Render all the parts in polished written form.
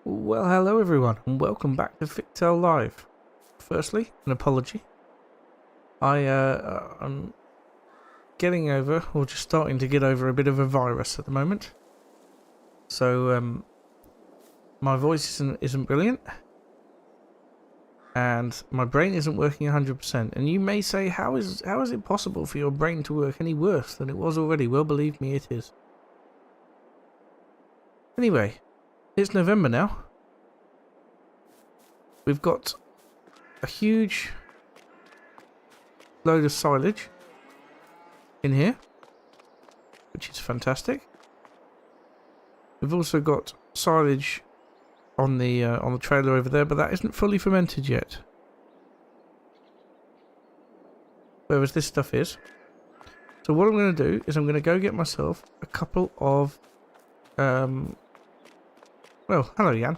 Well, hello everyone, and welcome back to Fichthal Live. Firstly, an apology. I'm getting over, or just starting to get over, a bit of a virus at the moment. So, my voice isn't brilliant, and my brain isn't working 100%. And you may say, how is it possible for your brain to work any worse than it was already? Well, believe me, it is. Anyway, it's November now. We've got a huge load of silage in here, which is fantastic. We've also got silage on the trailer over there, but that isn't fully fermented yet. Whereas this stuff is. So what I'm going to do is I'm going to go get myself a couple of well, hello Jan.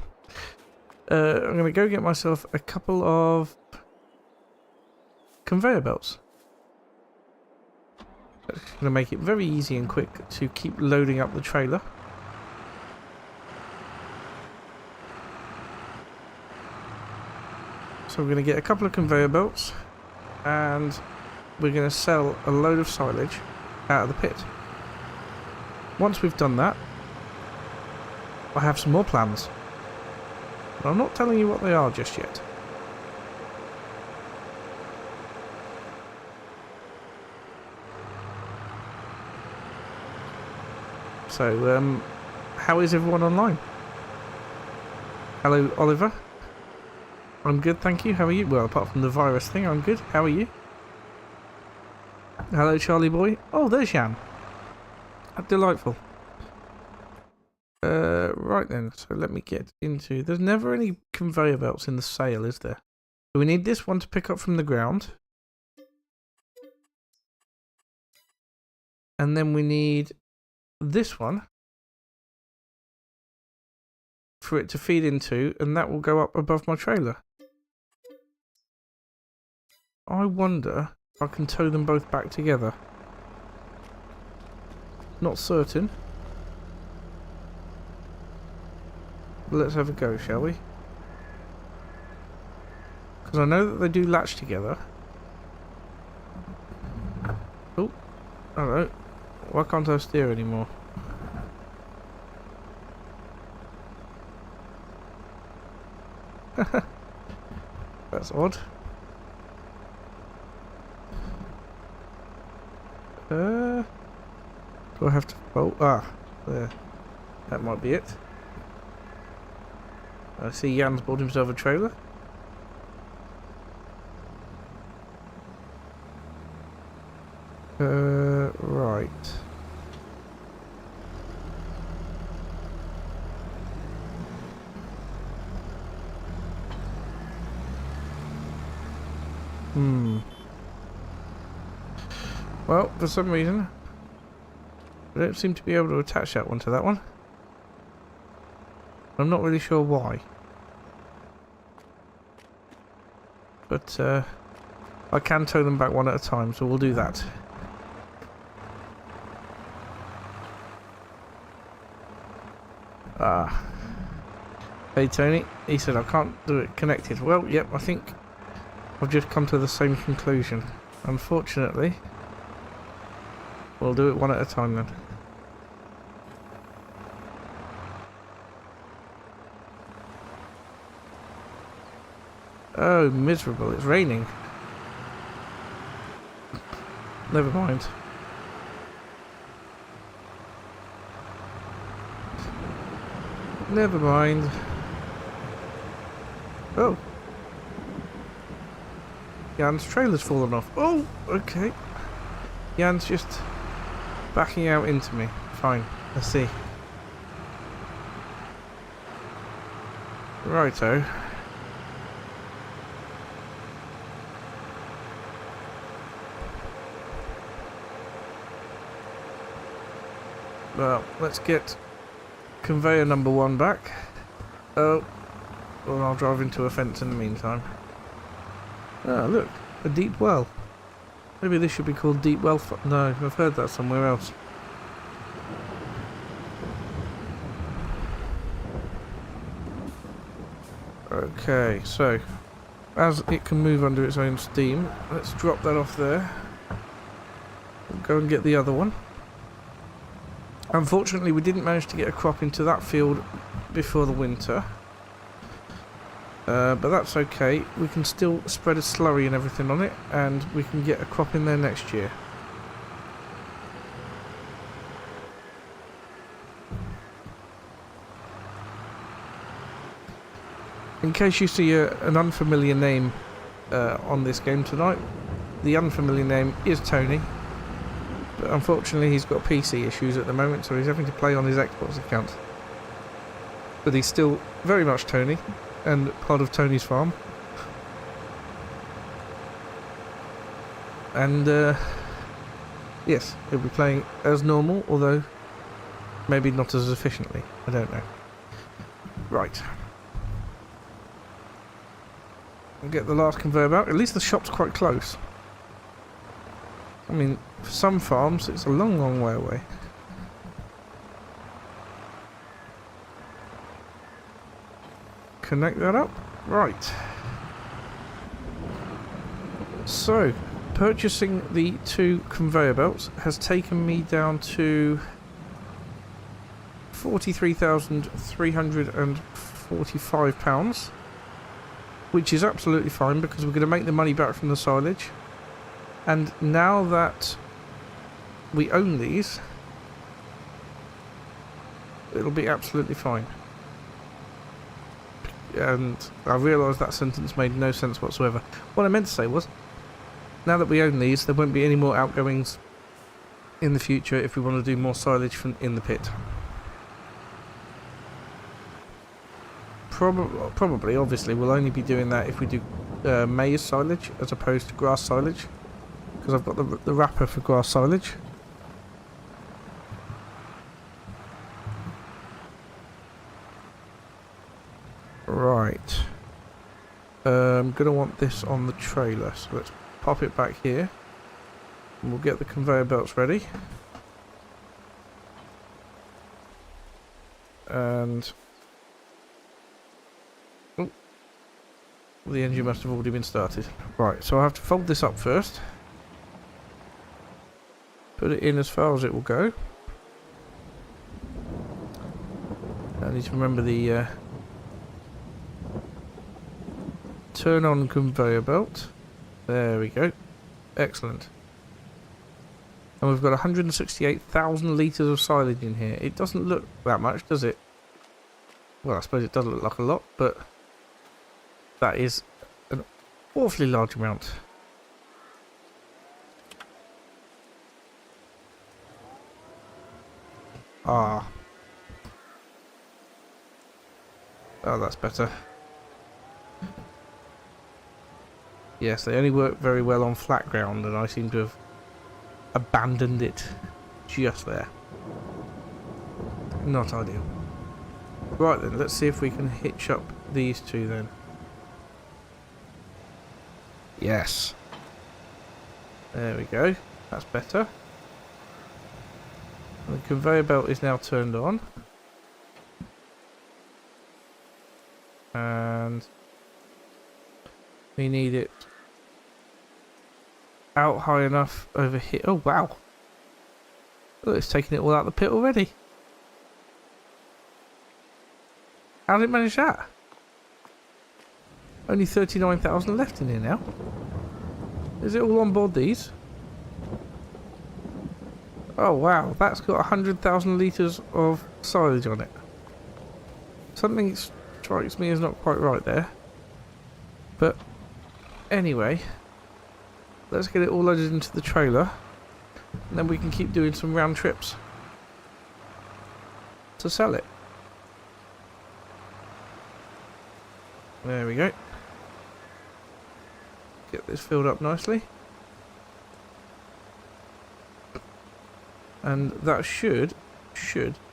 I'm going to go get myself a couple of conveyor belts. That's going to make it very easy and quick to keep loading up the trailer. So we're going to get a couple of conveyor belts and we're going to sell a load of silage out of the pit. Once we've done that, I have some more plans. But I'm not telling you what they are just yet. So, how is everyone online? Hello, Oliver. I'm good, thank you. How are you? Well, apart from the virus thing, I'm good. How are you? Hello, Charlie boy. Oh, there's Jan. Delightful. Right then, so let me get into... There's never any conveyor belts in the sale, is there? So we need this one to pick up from the ground. And then we need this one for it to feed into, and that will go up above my trailer. I wonder if I can tow them both back together. Not certain. Let's have a go, shall we? Because I know that they do latch together. Oh, hello. Why can't I steer anymore? That's odd. Do I have to... Oh, there. That might be it. I see Jan's bought himself a trailer. Right. Well, for some reason, I don't seem to be able to attach that one to that one. I'm not really sure why. But, I can tow them back one at a time, so we'll do that. Hey Tony, he said I can't do it connected. Well, yep, I think I've just come to the same conclusion. Unfortunately, we'll do it one at a time then. Oh, miserable, it's raining. Never mind. Never mind. Oh. Jan's trailer's fallen off. Oh, okay. Jan's just backing out into me. Fine, let's see. Righto. Well, let's get conveyor number 1 back. Oh, well, I'll drive into a fence in the meantime. Ah, look, a deep well. Maybe this should be called Deep Well. No, I've heard that somewhere else. Okay, so as it can move under its own steam, let's drop that off there. We'll go and get the other one. Unfortunately, we didn't manage to get a crop into that field before the winter. But that's okay. We can still spread a slurry and everything on it, and we can get a crop in there next year. In case you see an unfamiliar name on this game tonight, the unfamiliar name is Tony. But unfortunately he's got PC issues at the moment, so he's having to play on his Xbox account. But he's still very much Tony, and part of Tony's farm. And yes, he'll be playing as normal, although maybe not as efficiently. I don't know. Right. We'll get the last conveyor belt. At least the shop's quite close. I mean, for some farms, it's a long, long way away. Connect that up. Right. So, purchasing the 2 conveyor belts has taken me down to £43,345, which is absolutely fine because we're going to make the money back from the silage. And now that we own these, it'll be absolutely fine. And I realised that sentence made no sense whatsoever. What I meant to say was, now that we own these, there won't be any more outgoings in the future if we want to do more silage from in the pit. Probably, obviously, we'll only be doing that if we do maize silage as opposed to grass silage, because I've got the wrapper for grass silage. Right. I'm going to want this on the trailer, so let's pop it back here. And we'll get the conveyor belts ready. And... oh, the engine must have already been started. Right, so I have to fold this up first. Put it in as far as it will go. I need to remember the turn on conveyor belt. There we go. Excellent. And we've got 168,000 litres of silage in here. It doesn't look that much, does it? Well, I suppose it does look like a lot, but that is an awfully large amount. Ah. Oh, that's better. Yes, they only work very well on flat ground, and I seem to have abandoned it just there. Not ideal. Right then, let's see if we can hitch up these two then. Yes. There we go. That's better. The conveyor belt is now turned on. And we need it out high enough over here. Oh wow. Look, it's taking it all out of the pit already. How did it manage that? Only 39,000 left in here now. Is it all on board these? Oh wow, that's got 100,000 litres of silage on it. Something strikes me as not quite right there. But anyway, let's get it all loaded into the trailer, and then we can keep doing some round trips to sell it. There we go. Get this filled up nicely. And that should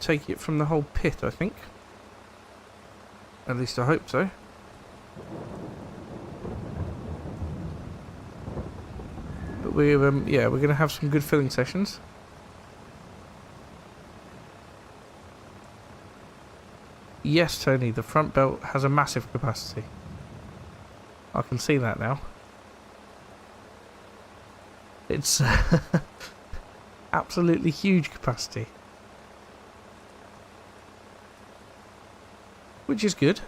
take it from the whole pit, I think. At least I hope so. But we're yeah, we're going to have some good filling sessions. Yes, Tony, the front belt has a massive capacity. I can see that now. It's absolutely huge capacity. Which is good.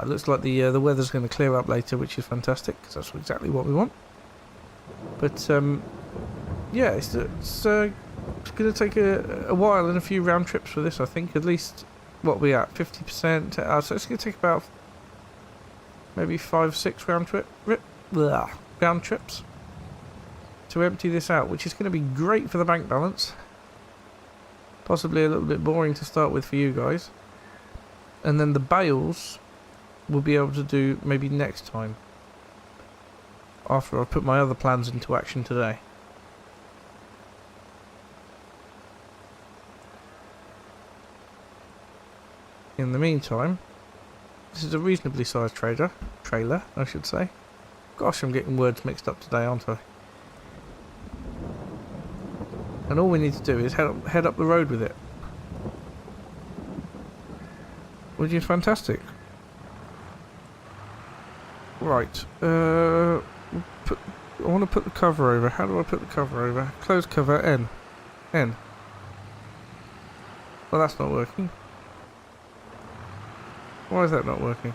Looks like the weather's going to clear up later, which is fantastic, because that's exactly what we want. But yeah, it's going to take a while and a few round trips for this, I think. At least, what we at, 50%. So it's going to take about maybe 5-6 round trips to empty this out, which is going to be great for the bank balance. Possibly a little bit boring to start with for you guys. And then the bales we'll be able to do maybe next time, after I put my other plans into action today. In the meantime, this is a reasonably sized trailer, I should say. Gosh, I'm getting words mixed up today, aren't I? And all we need to do is head up the road with it, which is fantastic. Right, I want to put the cover over. How do I put the cover over? Close cover, N. N. Well, that's not working. Why is that not working?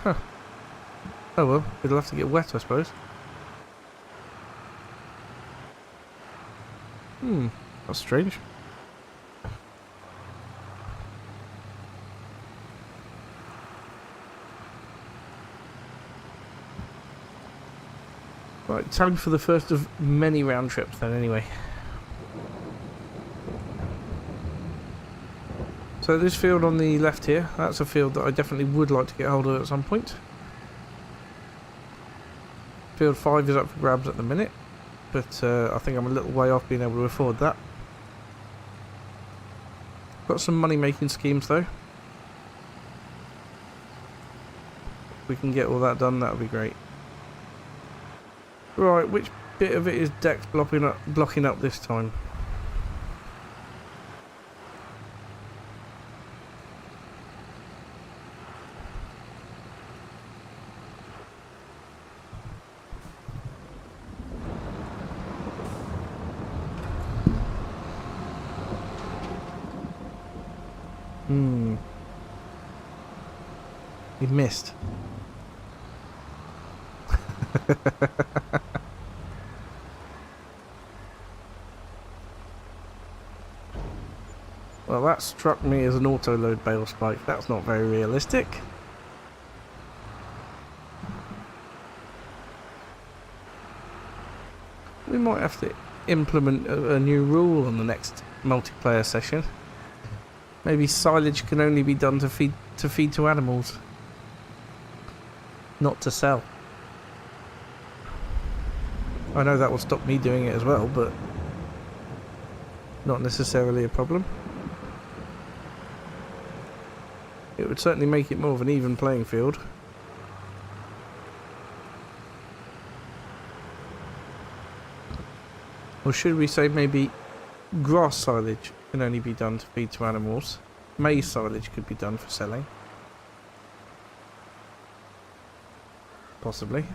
Huh. Oh well, it'll have to get wet, I suppose. That's strange. Right, time for the first of many round trips then anyway. So this field on the left here, that's a field that I definitely would like to get hold of at some point. Field 5 is up for grabs at the minute, but I think I'm a little way off being able to afford that. Got some money making schemes though. If we can get all that done, that would be great. Right, which bit of it is Dex blocking up this time? He missed. Well, that struck me as an auto-load bale spike. That's not very realistic. We might have to implement a new rule on the next multiplayer session. Maybe silage can only be done to feed to animals, not to sell. I know that will stop me doing it as well, but not necessarily a problem. It would certainly make it more of an even playing field. Or should we say maybe grass silage can only be done to feed to animals. Maize silage could be done for selling. Possibly.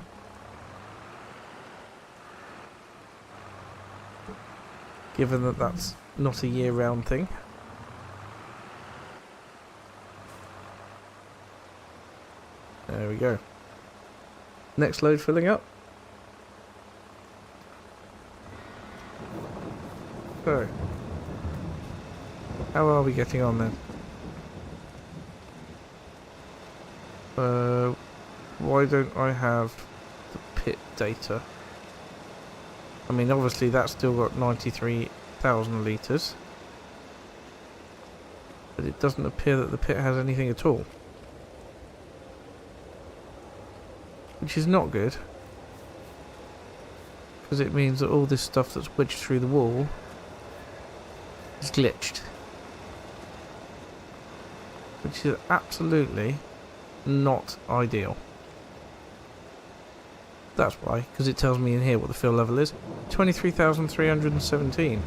Given that that's not a year-round thing. There we go. Next load filling up. So, how are we getting on then? Why don't I have the pit data? I mean, obviously that's still got 93,000 litres. But it doesn't appear that the pit has anything at all. Which is not good. Because it means that all this stuff that's wedged through the wall is glitched. Which is absolutely not ideal. That's why, because it tells me in here what the fill level is. 23,317.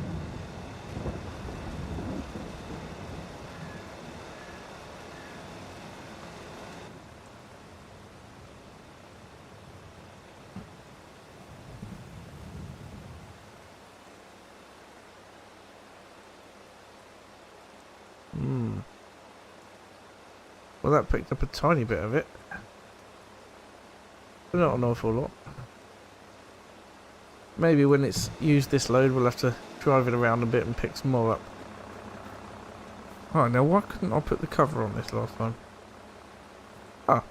Well, that picked up a tiny bit of it. But not an awful lot. Maybe when it's used this load, we'll have to drive it around a bit and pick some more up. Alright, now why couldn't I put the cover on this last time? Ah,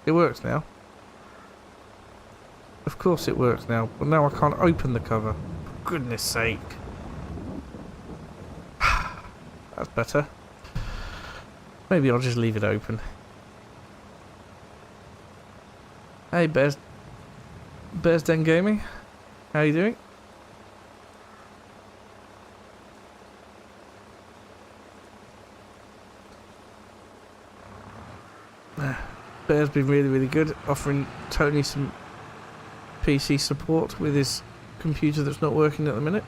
it works now. Of course it works now, but now I can't open the cover. For goodness sake. That's better. Maybe I'll just leave it open. Hey Bears Den Gaming, how you doing? Bear's been really good, offering Tony some PC support with his computer that's not working at the minute.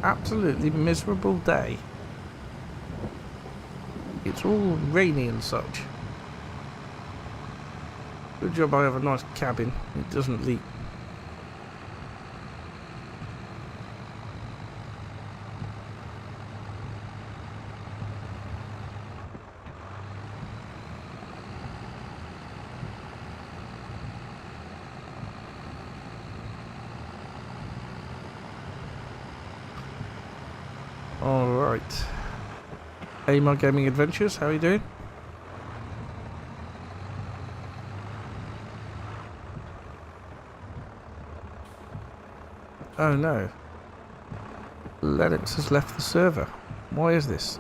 Absolutely miserable day. It's all rainy and such. Good job I have a nice cabin. It doesn't leak. Alright. Hey, my gaming adventures, how are you doing? Oh no. Lennox has left the server. Why is this?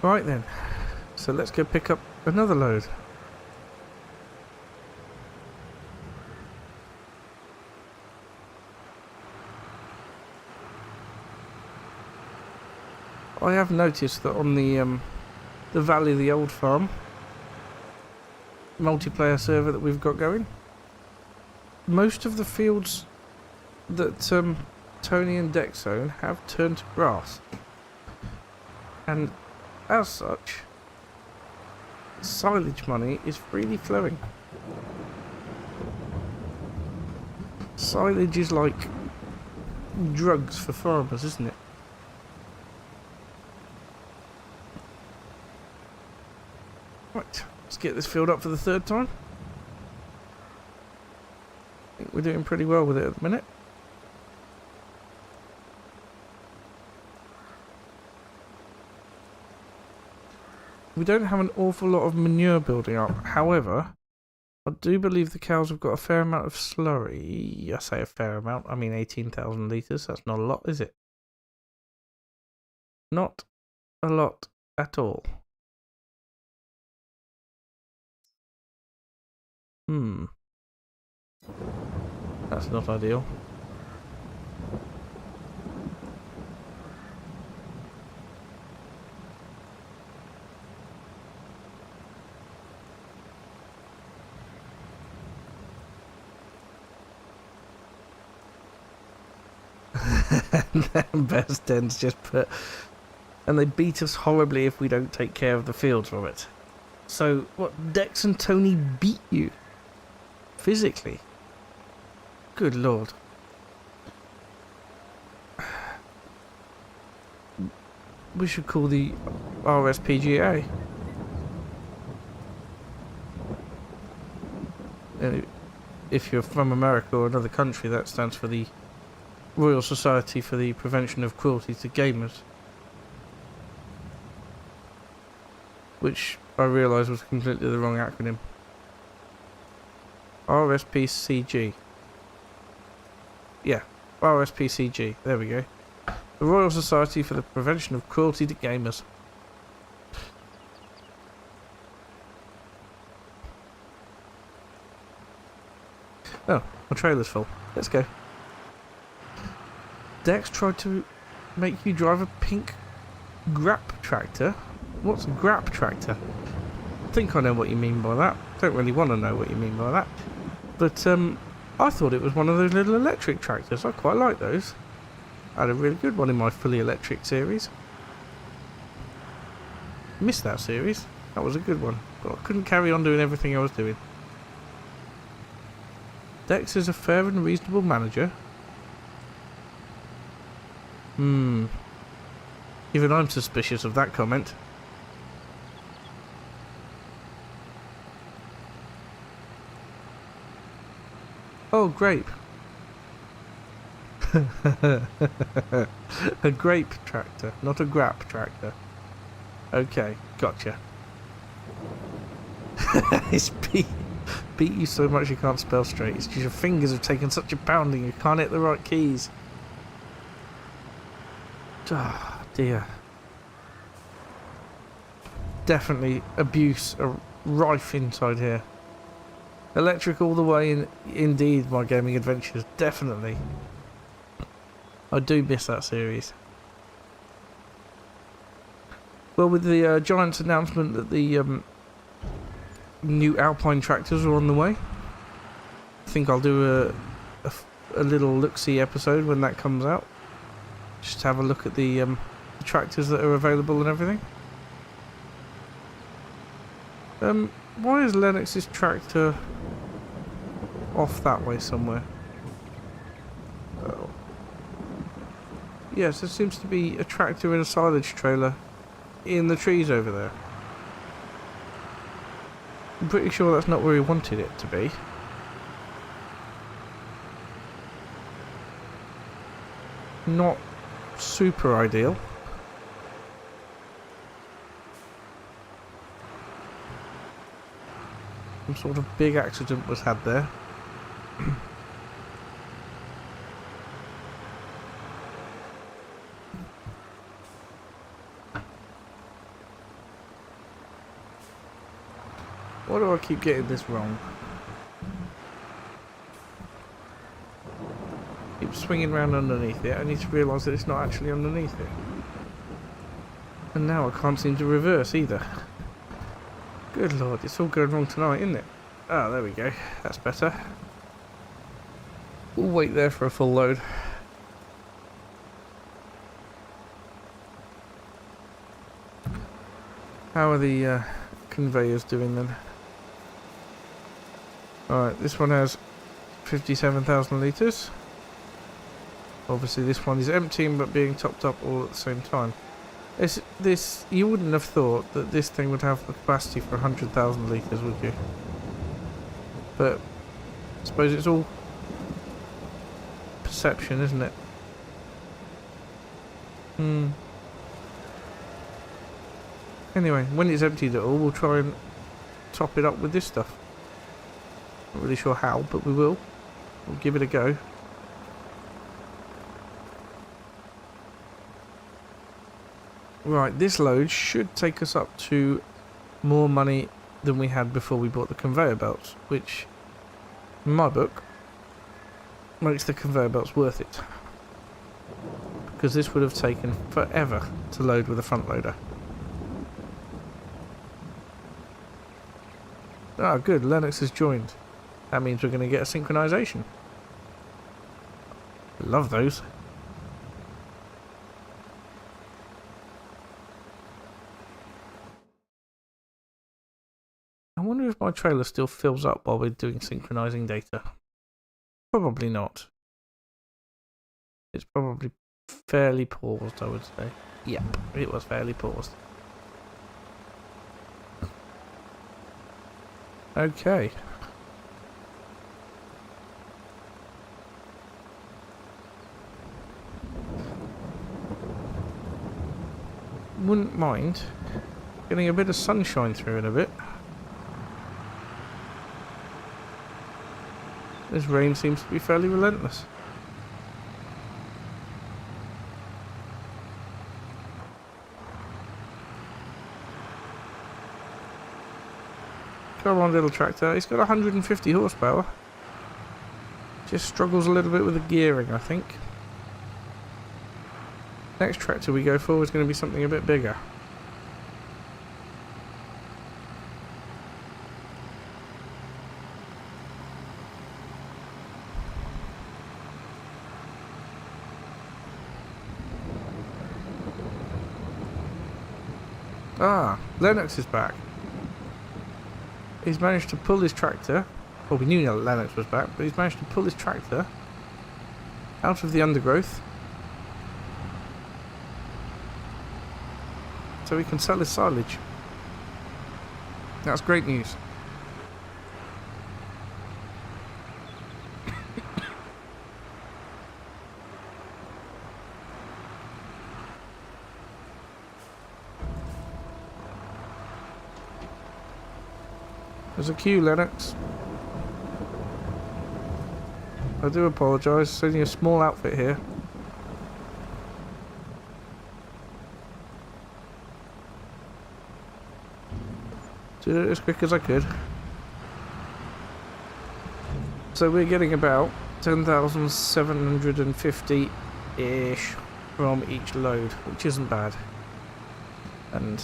Right then, so let's go pick up another load. I have noticed that on the Valley of the Old Farm multiplayer server that we've got going, most of the fields that Tony and Dex own have turned to grass, and as such, silage money is freely flowing. Silage is like drugs for farmers, isn't it? Right, let's get this filled up for the third time. I think we're doing pretty well with it at the minute. We don't have an awful lot of manure building up. However, I do believe the cows have got a fair amount of slurry. I say a fair amount, I mean 18,000 litres. That's not a lot, is it? Not a lot at all. That's not ideal. And then Best Ends just put, and they beat us horribly if we don't take care of the fields, Robert. So, what, Dex and Tony beat you? Physically? Good lord. We should call the RSPGA. If you're from America or another country, that stands for the Royal Society for the Prevention of Cruelty to Gamers, which I realised was completely the wrong acronym. RSPCG. Yeah, RSPCG. There we go. The Royal Society for the Prevention of Cruelty to Gamers. Oh, my trailer's full. Let's go. Dex tried to make you drive a pink grap tractor. What's a grap tractor? I think I know what you mean by that. Don't really want to know what you mean by that. But I thought it was one of those little electric tractors. I quite like those. I had a really good one in my fully electric series. Missed that series. That was a good one. But I couldn't carry on doing everything I was doing. Dex is a fair and reasonable manager. Even I'm suspicious of that comment. Oh, grape. A grape tractor, not a grap tractor. Okay, gotcha. It's beat you so much you can't spell straight. It's just your fingers have taken such a pounding you can't hit the right keys. Ah, dear. Definitely abuse rife inside here. Electric all the way, indeed, my gaming adventures. Definitely. I do miss that series. Well, with the Giants announcement that the new Alpine tractors are on the way, I think I'll do a little look-see episode when that comes out. Just have a look at the tractors that are available and everything. Why is Lennox's tractor off that way somewhere? Oh. Yes, there seems to be a tractor in a silage trailer in the trees over there. I'm pretty sure that's not where he wanted it to be. Not super ideal. Some sort of big accident was had there. Why do I keep getting this wrong? Keep swinging around underneath it. I need to realise that it's not actually underneath it. And now I can't seem to reverse either. Good lord, it's all going wrong tonight, isn't it? Ah, there we go. That's better. We'll wait there for a full load. How are the conveyors doing then? Alright, this one has 57,000 litres. Obviously this one is emptying but being topped up all at the same time. This you wouldn't have thought that this thing would have the capacity for 100,000 litres, would you? But I suppose it's all perception, isn't it? Anyway, when it's emptied at all, we'll try and top it up with this stuff. Not really sure how, but we will. We'll give it a go. Right, this load should take us up to more money than we had before we bought the conveyor belts, which, in my book, makes the conveyor belts worth it. Because this would have taken forever to load with a front loader. Ah, good, Lennox has joined. That means we're going to get a synchronization. Love those. I wonder if my trailer still fills up while we're doing synchronizing data. Probably not. It's probably fairly paused, I would say. Yep, it was fairly paused. Okay. wouldn't mind getting a bit of sunshine through in a bit. This rain seems to be fairly relentless. Come on, little tractor. He's got 150 horsepower. Just struggles a little bit with the gearing, I think. Next tractor we go for is going to be something a bit bigger. Ah, Lennox is back. He's managed to pull his tractor. Well, we knew Lennox was back, but he's managed to pull his tractor out of the undergrowth so he can sell his silage. That's great news. There's a queue, Lennox. I do apologise, it's only a small outfit here. Did it as quick as I could. So we're getting about 10,750-ish from each load, which isn't bad. And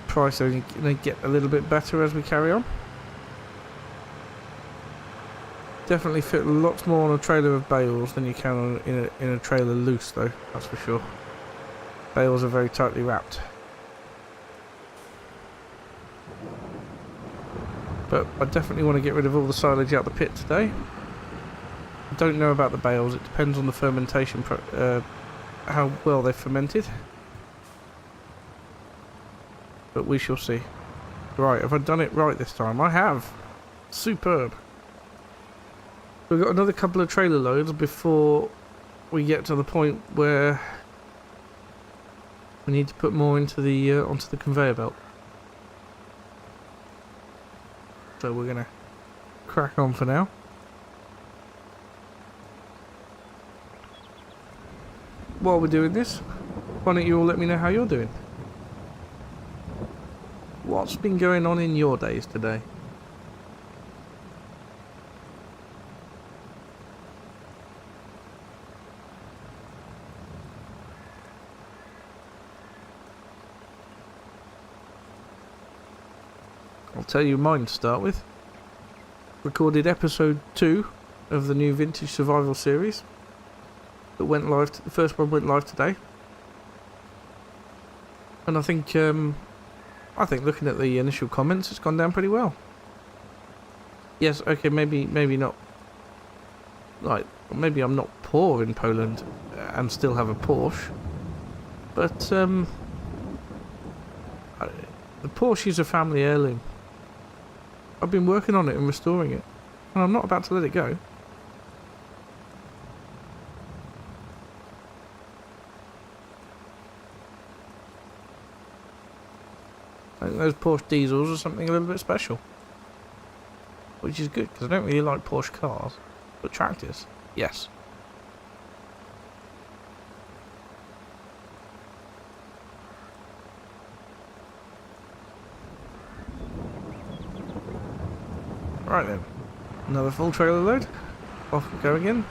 price only going to get a little bit better as we carry on. Definitely fit lots more on a trailer of bales than you can on, in a trailer loose, though, that's for sure. Bales are very tightly wrapped. But I definitely want to get rid of all the silage out the pit today. I don't know about the bales, it depends on the fermentation, how well they've fermented. But we shall see. Right, have I done it right this time? I have. Superb. We've got another couple of trailer loads before we get to the point where we need to put more into the onto the conveyor belt. So we're gonna crack on for now. While we're doing this, why don't you all let me know how you're doing? What's been going on in your days today? I'll tell you mine to start with. Recorded episode 2 of the new Vintage Survival series. That went live. The first one went live today, and I think looking at the initial comments, it's gone down pretty well. Yes, okay, maybe not. Like, maybe I'm not poor in Poland and still have a Porsche, but the Porsche is a family heirloom. I've been working on it and restoring it, and I'm not about to let it go. I think those Porsche diesels are something a little bit special, which is good because I don't really like Porsche cars, but tractors, yes. Right then, another full trailer load. Off we go again.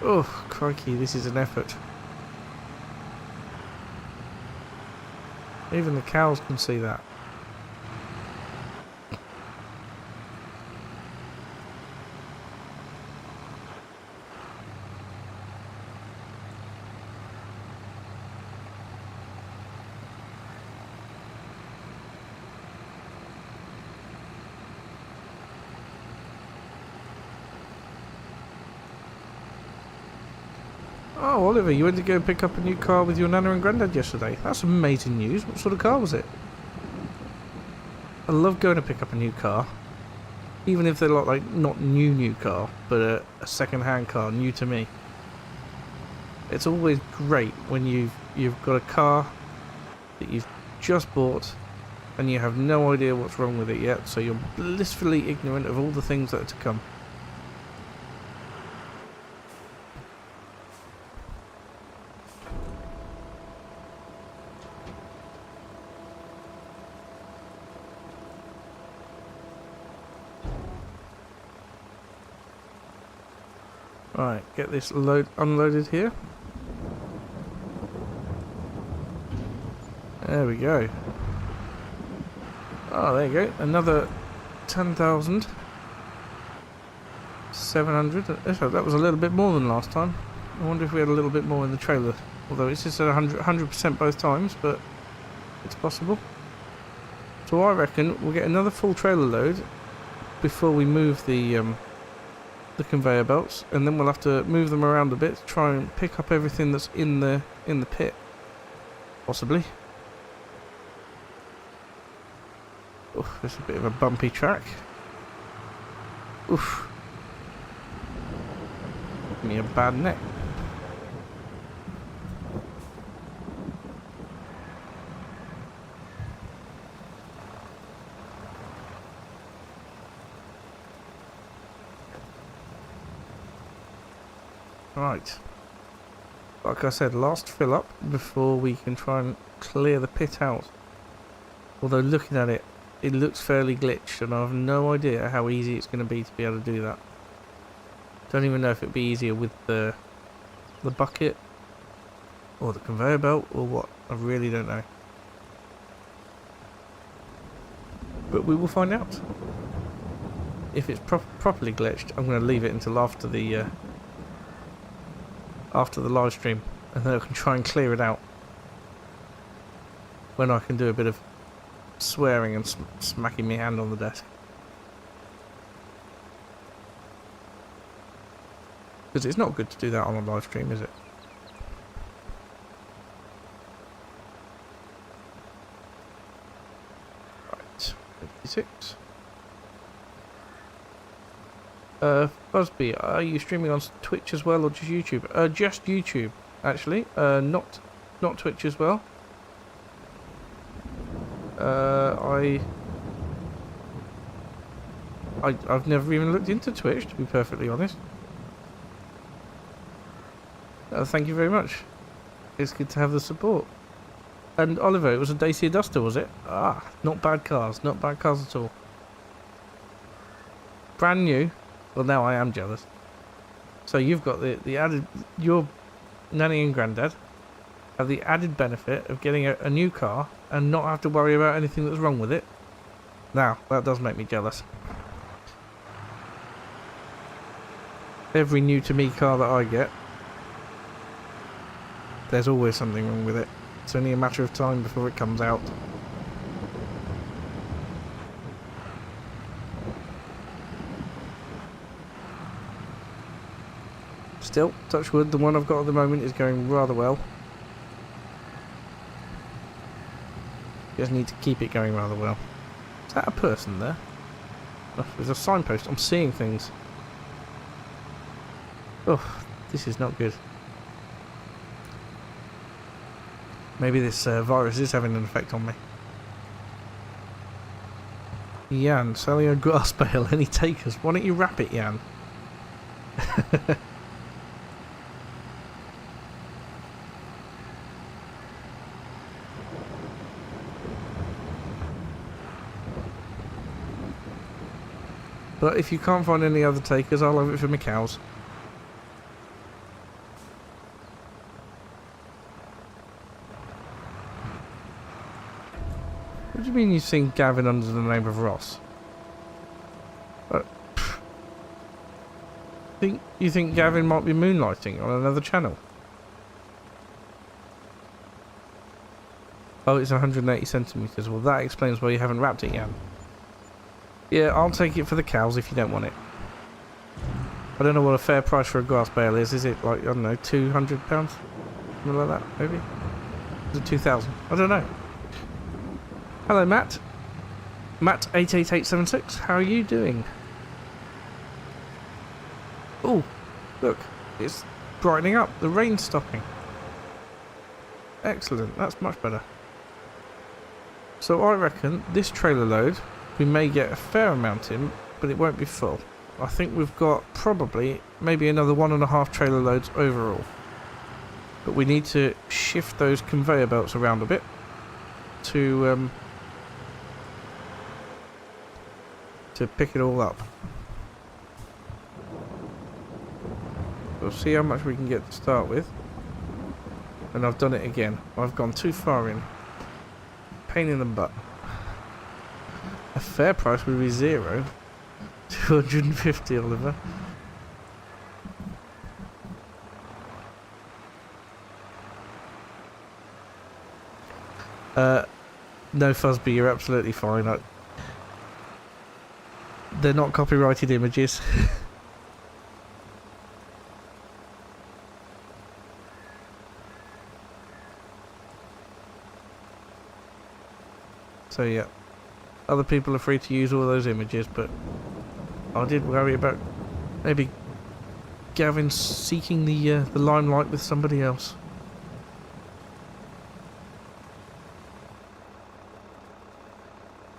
Oh, crikey, this is an effort. Even the cows can see that. Oh, Oliver, you went to go pick up a new car with your Nana and Grandad yesterday. That's amazing news. What sort of car was it? I love going to pick up a new car. Even if they're like not new car, but a second-hand car, new to me. It's always great when you've got a car that you've just bought and you have no idea what's wrong with it yet, so you're blissfully ignorant of all the things that are to come. Right, get this unloaded here. There we go. Oh, there you go. Another 10,700. That was a little bit more than last time. I wonder if we had a little bit more in the trailer. Although it's just at 100% both times, but it's possible. So I reckon we'll get another full trailer load before we move the conveyor belts, and then we'll have to move them around a bit to try and pick up everything that's in the pit, possibly. Oof, it's a bit of a bumpy track. Oof, give me a bad neck. Right, like I said, last fill up before we can try and clear the pit out. Although looking at it, it looks fairly glitched, and I have no idea how easy it's going to be able to do that. Don't even know if it'd be easier with the bucket or the conveyor belt or what. I really don't know. But we will find out. If it's properly glitched, I'm going to leave it until after the live stream, and then I can try and clear it out when I can do a bit of swearing and smacking my hand on the desk. Because it's not good to do that on a live stream, is it? Right, 56. Busby, are you streaming on Twitch as well, or just YouTube? Just YouTube, actually. Not Twitch as well. I've never even looked into Twitch, to be perfectly honest. Thank you very much. It's good to have the support. And Oliver, it was a Dacia Duster, was it? Ah, not bad cars at all. Brand new. Well, now I am jealous. So you've got the added, your nanny and granddad have the added benefit of getting a new car and not have to worry about anything that's wrong with it. Now, that does make me jealous. Every new to me car that I get, there's always something wrong with it. It's only a matter of time before it comes out. Still, touch wood, the one I've got at the moment is going rather well. Just need to keep it going rather well. Is that a person there? Oh, there's a signpost. I'm seeing things. Oh, this is not good. Maybe this virus is having an effect on me. Jan, selling a grass bale. Any takers? Why don't you wrap it, Jan? But if you can't find any other takers, I'll have it for my cows. What do you mean you've seen Gavin under the name of Ross? You think Gavin might be moonlighting on another channel? Oh, it's 180 centimetres. Well, that explains why you haven't wrapped it yet. Yeah, I'll take it for the cows if you don't want it. I don't know what a fair price for a grass bale is. Is it like, I don't know, £200? Something like that, maybe? Is it 2,000? I don't know. Hello, Matt. Matt88876, how are you doing? Oh, look, it's brightening up. The rain's stopping. Excellent, that's much better. So I reckon this trailer load, we may get a fair amount in, but it won't be full. I think we've got probably maybe another 1.5 trailer loads overall. But we need to shift those conveyor belts around a bit to pick it all up. We'll see how much we can get to start with. And I've done it again. I've gone too far in. Pain in the butt. A fair price would be 0. 250, Oliver. No, Fuzzby, you're absolutely fine. They're not copyrighted images. So yeah, other people are free to use all those images, but I did worry about maybe Gavin seeking the limelight with somebody else.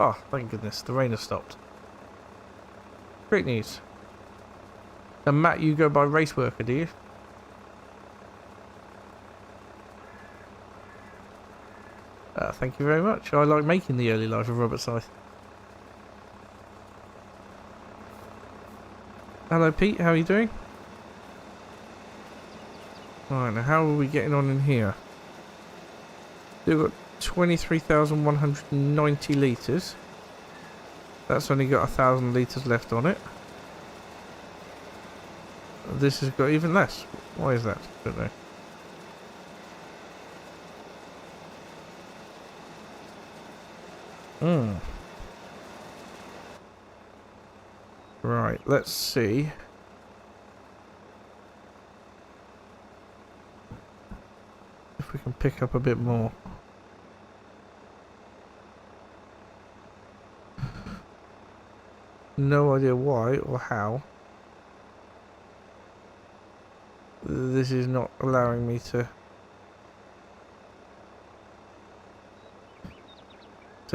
Oh, thank goodness, the rain has stopped. Great news. And Matt, you go by race worker, do you? Thank you very much. I like making the early life of Robert Scythe. Hello Pete, how are you doing? Alright, now how are we getting on in here? We've got 23,190 litres. That's only got 1,000 litres left on it. This has got even less. Why is that? Don't know. Right, let's see. If we can pick up a bit more. No idea why or how. This is not allowing me to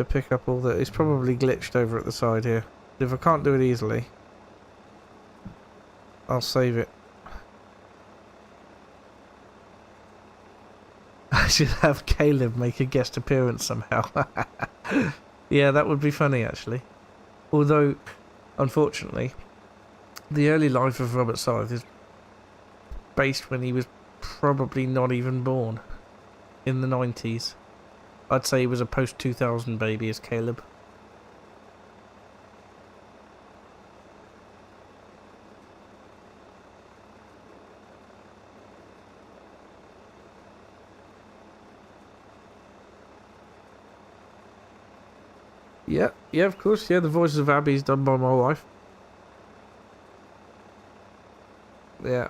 pick up all that. It's probably glitched over at the side here. If I can't do it easily, I'll save it. I should have Caleb make a guest appearance somehow. Yeah, that would be funny actually. Although, unfortunately, the early life of Robert Scythe is based when he was probably not even born. In the 90s. I'd say he was a post-2000 baby as Caleb. Yeah, of course. Yeah, the voices of Abby is done by my wife. Yeah.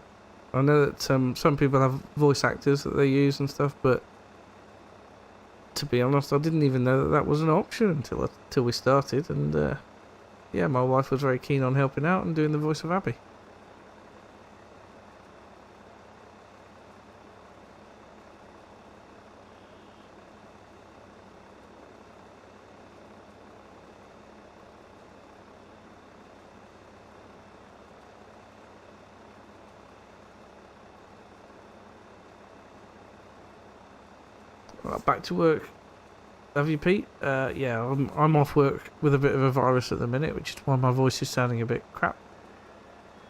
I know that some people have voice actors that they use and stuff, but to be honest, I didn't even know that was an option until we started, and yeah, my wife was very keen on helping out and doing the voice of Abby. Right, back to work. Have you, Pete? Yeah, I'm off work with a bit of a virus at the minute, which is why my voice is sounding a bit crap.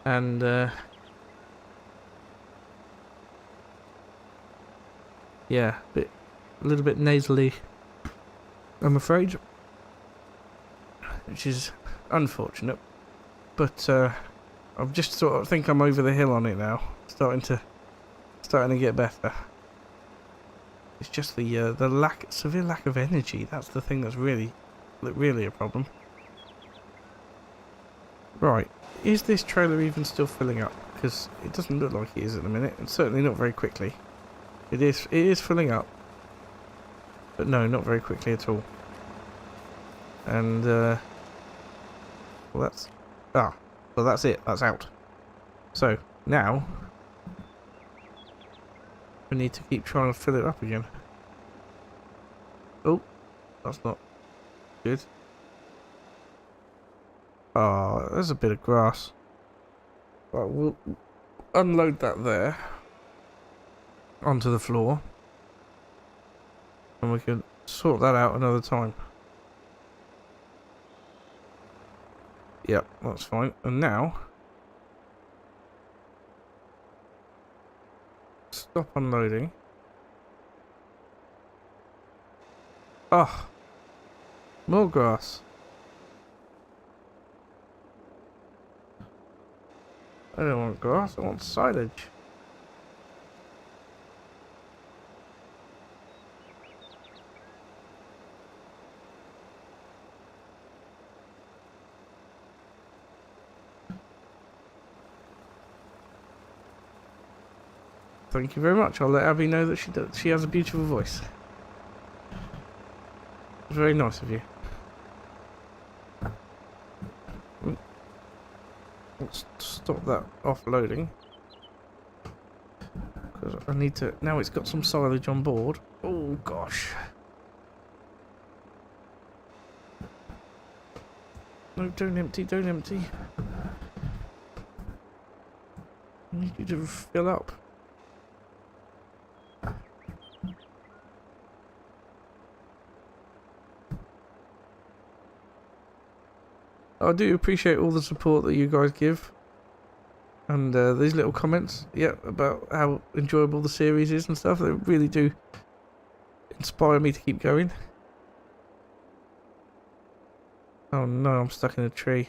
And yeah, a little bit nasally, I'm afraid, which is unfortunate. But I've just sort of think I'm over the hill on it now, starting to get better. It's just the severe lack of energy. That's the thing that's really a problem. Right, is this trailer even still filling up? Because it doesn't look like it is at the minute, and certainly not very quickly. It is filling up, but no, not very quickly at all. And well, that's it. That's out. So, now we need to keep trying to fill it up again. Oh, that's not good. Oh, there's a bit of grass. Right, we'll unload that there onto the floor, and we can sort that out another time. Yep, that's fine. And now, stop unloading. Ah, more grass. I don't want grass, I want silage. Thank you very much. I'll let Abby know that she has a beautiful voice. Very nice of you. Let's stop that offloading. Because I need to... Now it's got some silage on board. Oh, gosh. No, don't empty, don't empty. I need you to fill up. I do appreciate all the support that you guys give, and these little comments, yeah, about how enjoyable the series is and stuff. They really do inspire me to keep going. Oh no, I'm stuck in a tree.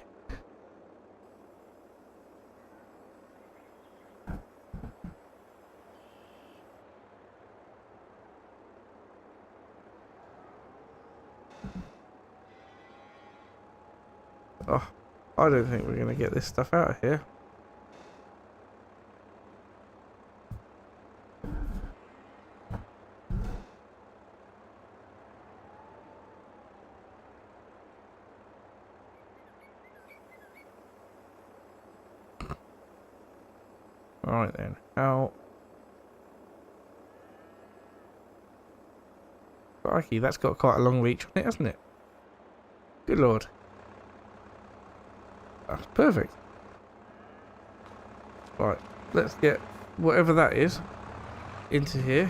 Oh, I don't think we're going to get this stuff out of here. Alright then, how... Crikey, that's got quite a long reach on it, hasn't it? Good lord. That's perfect. Right, let's get whatever that is into here.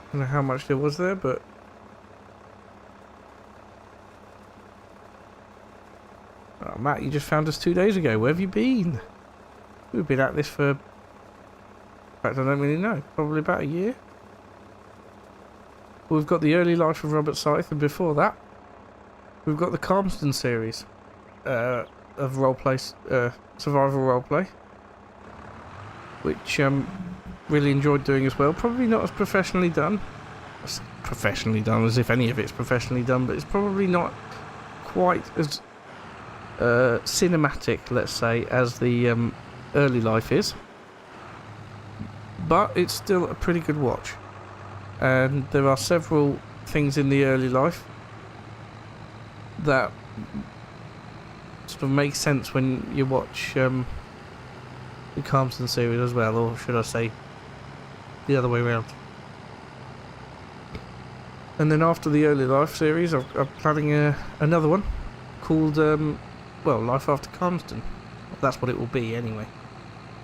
I don't know how much there was there, but... Oh, Matt, you just found us 2 days ago. Where have you been? We've been at this for... In fact, I don't really know. Probably about a year. We've got the early life of Robert Scythe, and before that, we've got the Calmston series of roleplay, survival roleplay, which really enjoyed doing as well. Probably not as professionally done, as if any of it's professionally done, but it's probably not quite as cinematic, let's say, as the early life is. But it's still a pretty good watch. And there are several things in the early life that sort of make sense when you watch the Calmston series as well, or should I say the other way around. And then after the early life series, I'm planning another one called well, Life After Calmston. That's what it will be anyway,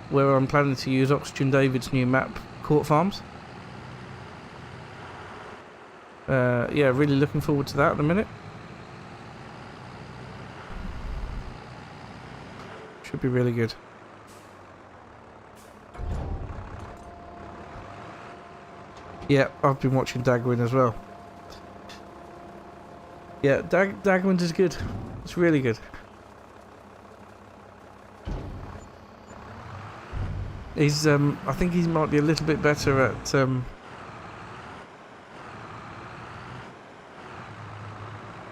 where I'm planning to use Oxygen David's new map, Court Farms. Yeah, really looking forward to that in a minute. Should be really good. Yeah, I've been watching Dagwin as well. Yeah, Dagwin is good. It's really good. He's I think he might be a little bit better at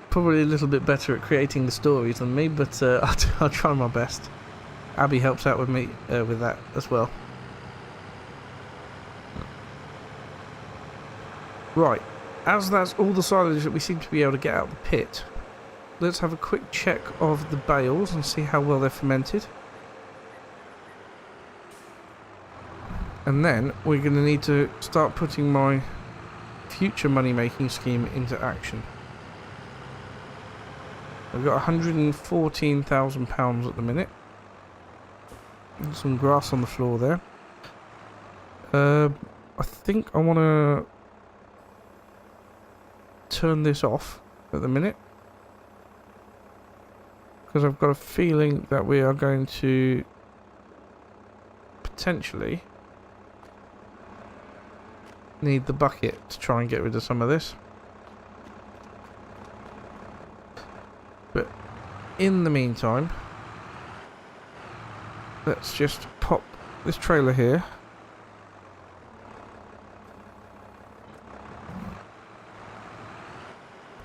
probably a little bit better at creating the stories than me, but I'll try my best. Abby helps out with me with that as well. Right, as that's all the silage that we seem to be able to get out of the pit, let's have a quick check of the bales and see how well they're fermented. And then we're going to need to start putting my future money-making scheme into action. I've got £114,000 at the minute. And some grass on the floor there. I think I want to turn this off at the minute, because I've got a feeling that we are going to potentially need the bucket to try and get rid of some of this. But in the meantime, let's just pop this trailer here.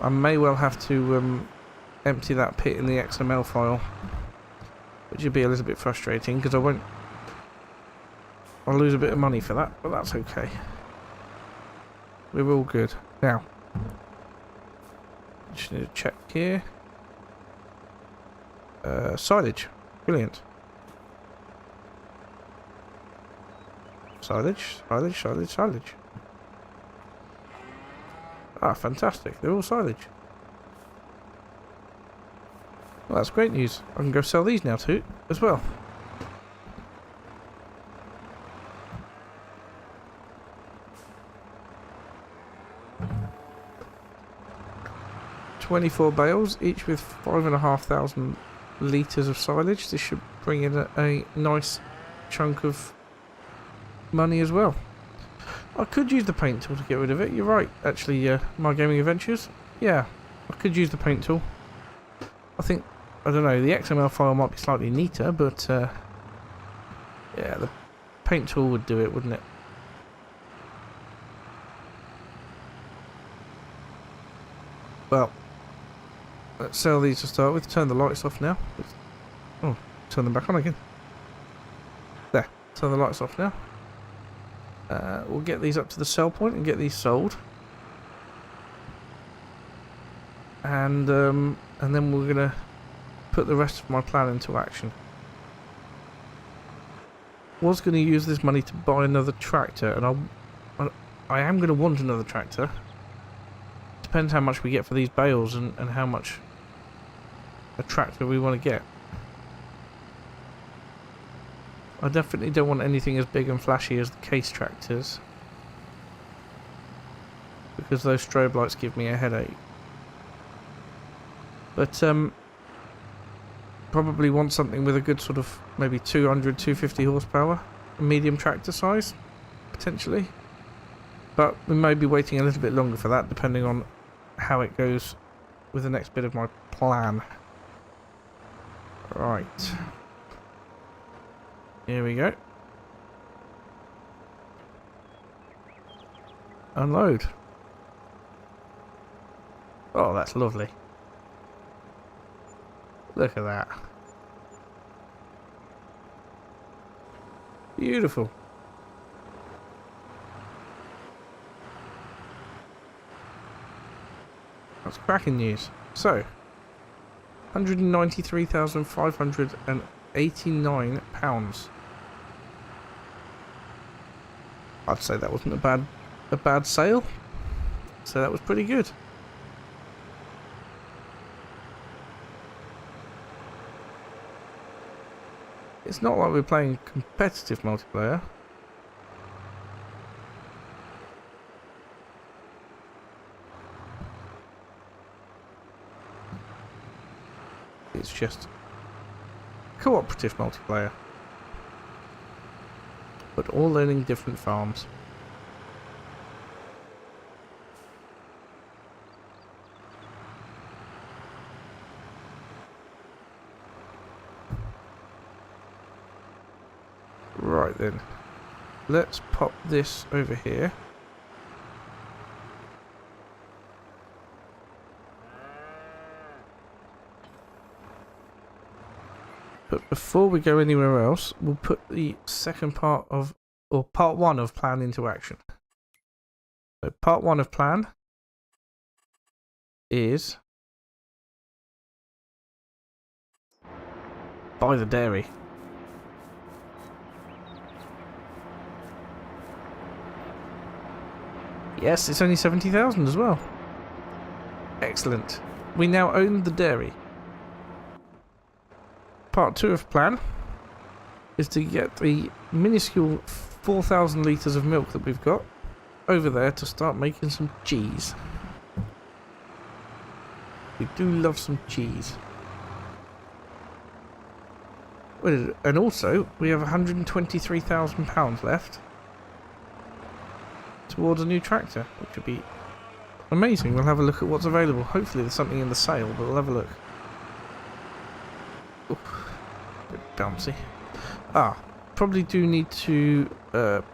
I may well have to empty that pit in the XML file, which would be a little bit frustrating because I'll lose a bit of money for that, but that's okay. We're all good. Now, just need to check here. Silage. Brilliant. Silage. Ah, fantastic. They're all silage. Well, that's great news. I can go sell these now too, as well. $24 bales, each with 5,500 litres of silage. This should bring in a nice chunk of money as well. I could use the paint tool to get rid of it. You're right, actually, My Gaming Adventures. Yeah, I could use the paint tool. I think, I don't know, the XML file might be slightly neater, but yeah, the paint tool would do it, wouldn't it? Well, let's sell these to start with. Turn the lights off now. Oh, turn them back on again. There, turn the lights off now. We'll get these up to the sell point and get these sold. And then we're going to put the rest of my plan into action. Was going to use this money to buy another tractor, and I am going to want another tractor. Depends how much we get for these bales and how much a tractor we want to get. I definitely don't want anything as big and flashy as the case tractors, because those strobe lights give me a headache. But probably want something with a good sort of maybe 200, 250 horsepower, a medium tractor size, potentially. But we may be waiting a little bit longer for that, depending on how it goes with the next bit of my plan. Right. Here we go. Unload. Oh, that's lovely. Look at that. Beautiful. That's cracking news. So, £193,589. I'd say that wasn't a bad sale. So that was pretty good. It's not like we're playing competitive multiplayer. It's just cooperative multiplayer. But all owning different farms. Right then, let's pop this over here. But before we go anywhere else, we'll put the second part of, or part one of plan into action. So part one of plan is buy the dairy. Yes, it's only 70,000 as well. Excellent. We now own the dairy. Part 2 of plan is to get the minuscule 4,000 litres of milk that we've got over there to start making some cheese. We do love some cheese. And also, we have £123,000 left towards a new tractor, which would be amazing. We'll have a look at what's available. Hopefully there's something in the sale, but we'll have a look. Oof, a bit bouncy. Probably do need to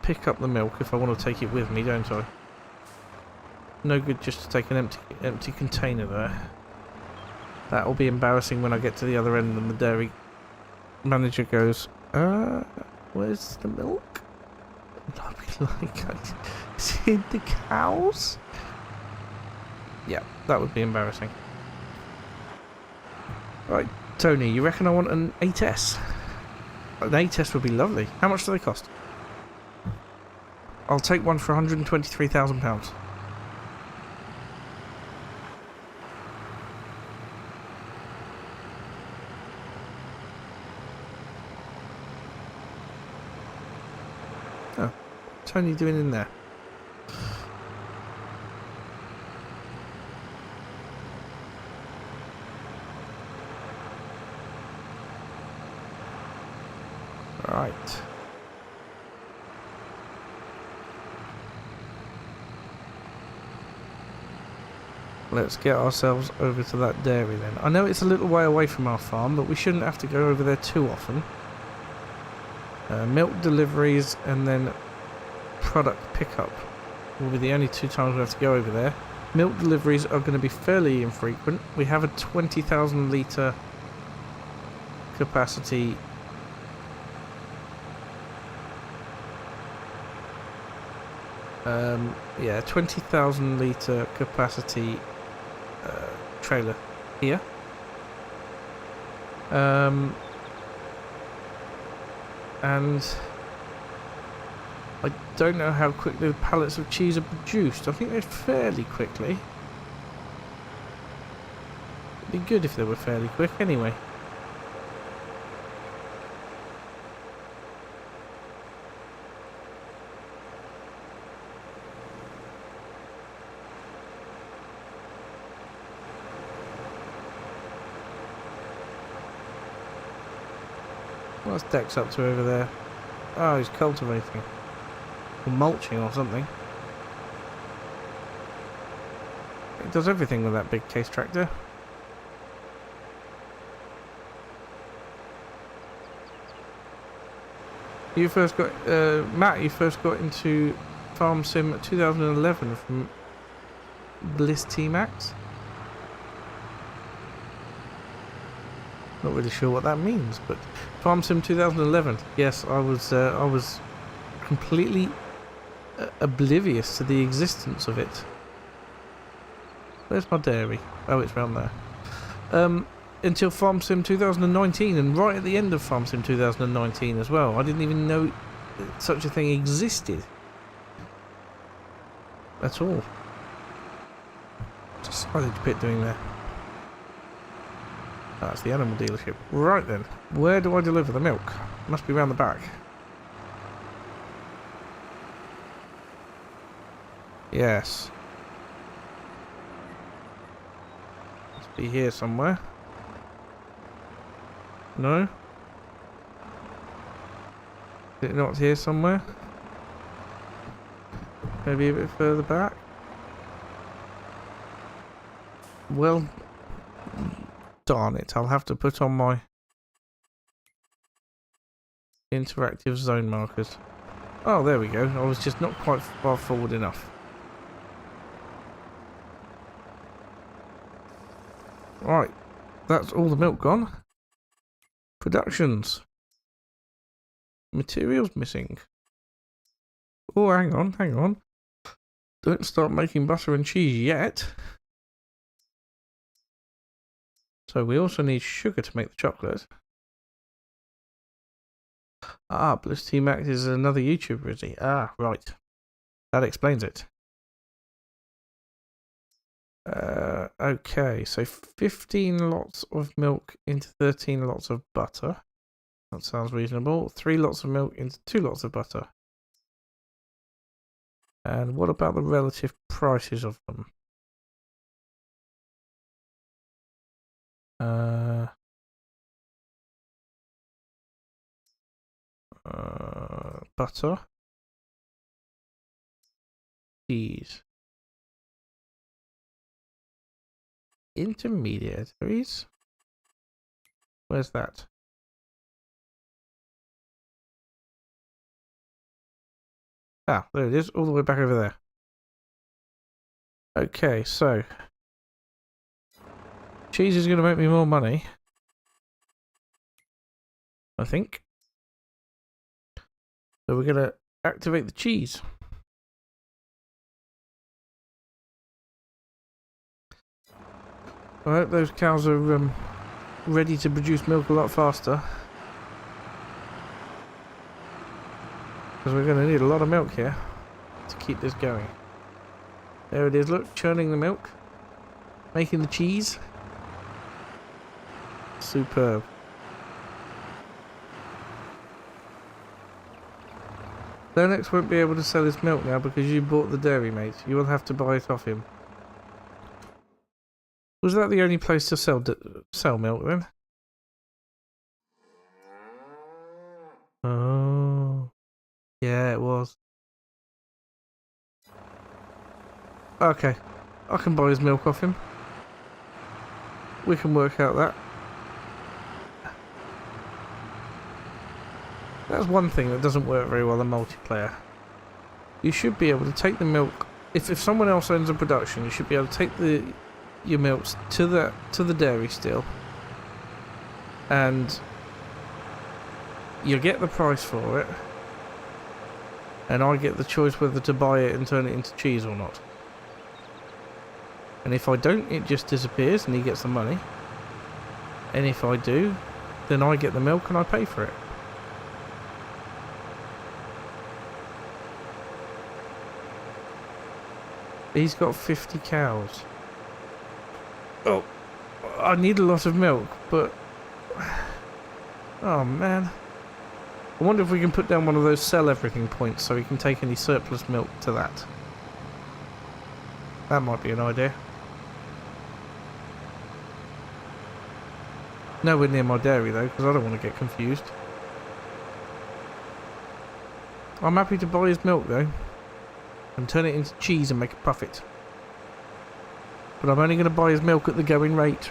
pick up the milk if I want to take it with me, don't I? No good just to take an empty container there. That will be embarrassing when I get to the other end and the dairy manager goes, where's the milk? And I'll be like, is it the cows? Yeah, that would be embarrassing. Right, Tony, you reckon I want an 8S? An 8S would be lovely. How much do they cost? I'll take one for £123,000. Oh, what's Tony doing in there? Right. Let's get ourselves over to that dairy then. I know it's a little way away from our farm, but we shouldn't have to go over there too often. Milk deliveries and then product pickup will be the only two times we have to go over there. Milk deliveries are going to be fairly infrequent. We have a 20,000 litre capacity yeah, 20,000 litre capacity trailer here. And I don't know how quickly the pallets of cheese are produced. I think they're fairly quickly. It'd be good if they were fairly quick anyway. What's Dex up to over there? Oh, he's cultivating. Or mulching or something. It does everything with that big case tractor. You first got, Matt, you first got into Farm Sim 2011 from Bliss T-Max? Not really sure what that means, but Farm Sim 2011. Yes, I was completely oblivious to the existence of it. Where's my dairy? Oh, it's round there. Until Farm Sim 2019, and right at the end of Farm Sim 2019 as well. I didn't even know such a thing existed at all. Just silage pit doing there. That's the animal dealership. Right then, where do I deliver the milk? Must be round the back. Yes. Must be here somewhere. No? Is it not here somewhere? Maybe a bit further back? Well, darn it, I'll have to put on my interactive zone markers. Oh, there we go. I was just not quite far forward enough. Right, that's all the milk gone. Productions. Materials missing. Oh, hang on. Don't start making butter and cheese yet. So we also need sugar to make the chocolate. Ah, Bliss T Max is another YouTuber, is he? Ah, right. That explains it. Okay, so 15 lots of milk into 13 lots of butter. That sounds reasonable. 3 lots of milk into 2 lots of butter. And what about the relative prices of them? Butter. Cheese. Intermediaries? Where's that? Ah, there it is, all the way back over there. Okay, so cheese is going to make me more money, I think. So we're going to activate the cheese. I hope those cows are ready to produce milk a lot faster. Because we're going to need a lot of milk here to keep this going. There it is, look, churning the milk. Making the cheese. Superb. Lennox won't be able to sell his milk now because you bought the dairy, mate. You will have to buy it off him. Was that the only place to sell milk then? Oh, yeah, it was. Okay, I can buy his milk off him. We can work out that. That's one thing that doesn't work very well in multiplayer. You should be able to take the milk. If someone else owns a production, you should be able to take your milks to the dairy still, and you get the price for it, and I get the choice whether to buy it and turn it into cheese or not. And if I don't, it just disappears and he gets the money. And if I do, then I get the milk and I pay for it. He's got 50 cows. Oh, I need a lot of milk, but... Oh, man. I wonder if we can put down one of those sell everything points so we can take any surplus milk to that. That might be an idea. Nowhere near my dairy though, because I don't want to get confused. I'm happy to buy his milk though, and turn it into cheese and make a profit. But I'm only going to buy his milk at the going rate.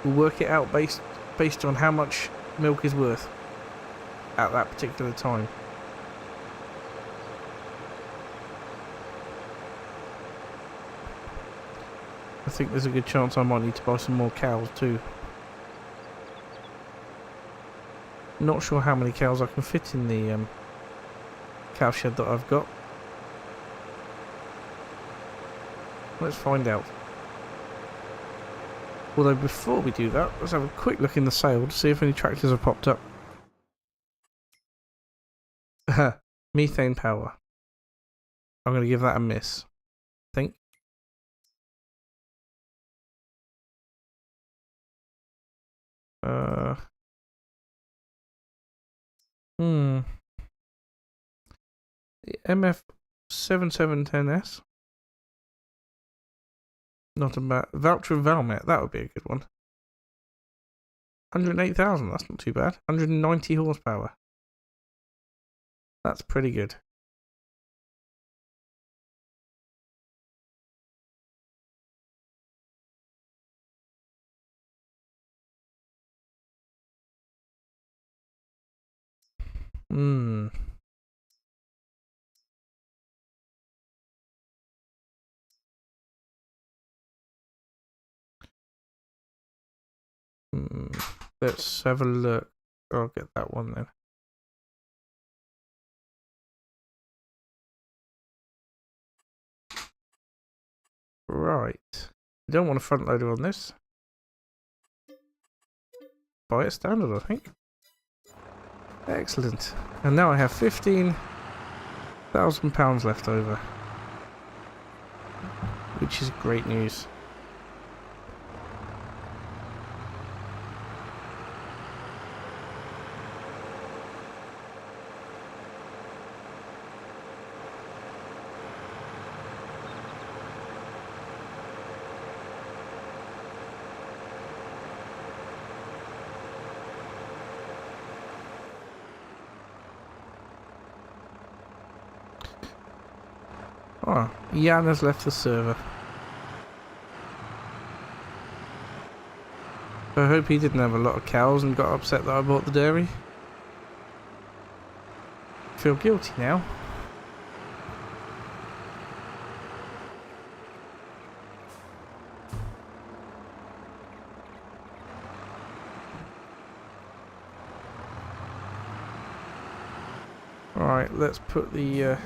We'll work it out based on how much milk is worth at that particular time. I think there's a good chance I might need to buy some more cows too. Not sure how many cows I can fit in the cow shed that I've got. Let's find out. Although before we do that, let's have a quick look in the sale to see if any tractors have popped up. Methane power. I'm going to give that a miss. I think. The MF7710S. Not a bad. Voucher Valmet, that would be a good one. 108,000, that's not too bad. 190 horsepower. That's pretty good. Let's have a look. I'll get that one then. Right. I don't want a front loader on this. Buy it standard, I think. Excellent. And now I have £15,000 left over, which is great news. Oh, Jan has left the server. I hope he didn't have a lot of cows and got upset that I bought the dairy. Feel guilty now. Alright, let's put the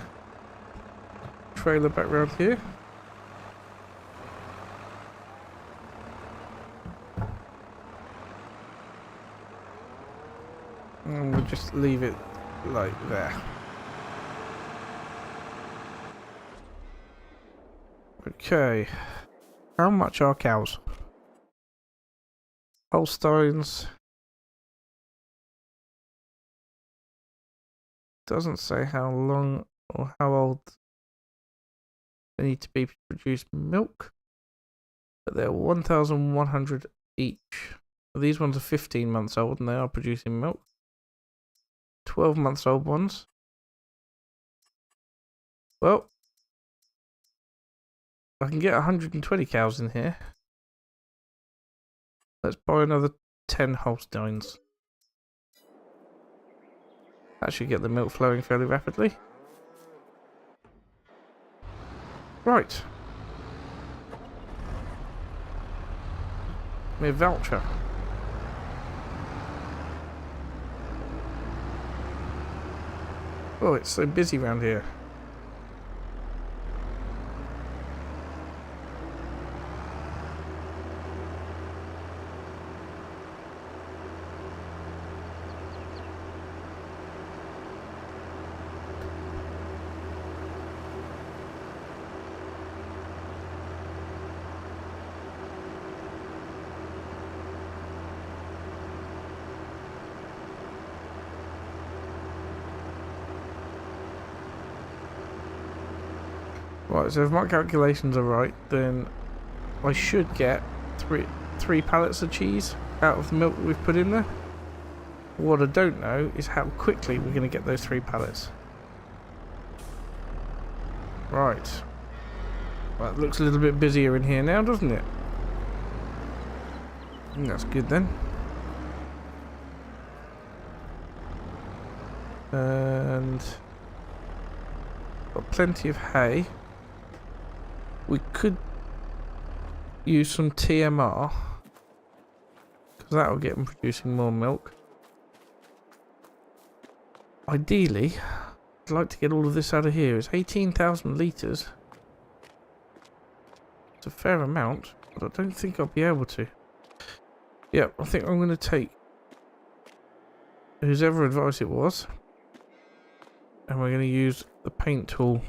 trailer back round here. And we'll just leave it like there. Okay. How much are cows? Holsteins. Doesn't say how long or how old they need to be to produce milk. But they're 1,100 each. These ones are 15 months old and they are producing milk. 12 months old ones. Well, I can get 120 cows in here. Let's buy another 10 Holsteins. That should get the milk flowing fairly rapidly. Right. My voucher. Oh, it's so busy around here. Right, so if my calculations are right, then I should get three pallets of cheese out of the milk that we've put in there. What I don't know is how quickly we're going to get those 3 pallets. Right. Well, it looks a little bit busier in here now, doesn't it? That's good then. And got plenty of hay. We could use some TMR, because that will get them producing more milk. Ideally, I'd like to get all of this out of here. It's 18,000 litres. It's a fair amount, but I don't think I'll be able to. Yeah, I think I'm going to take whoever advice it was, and we're going to use the paint tool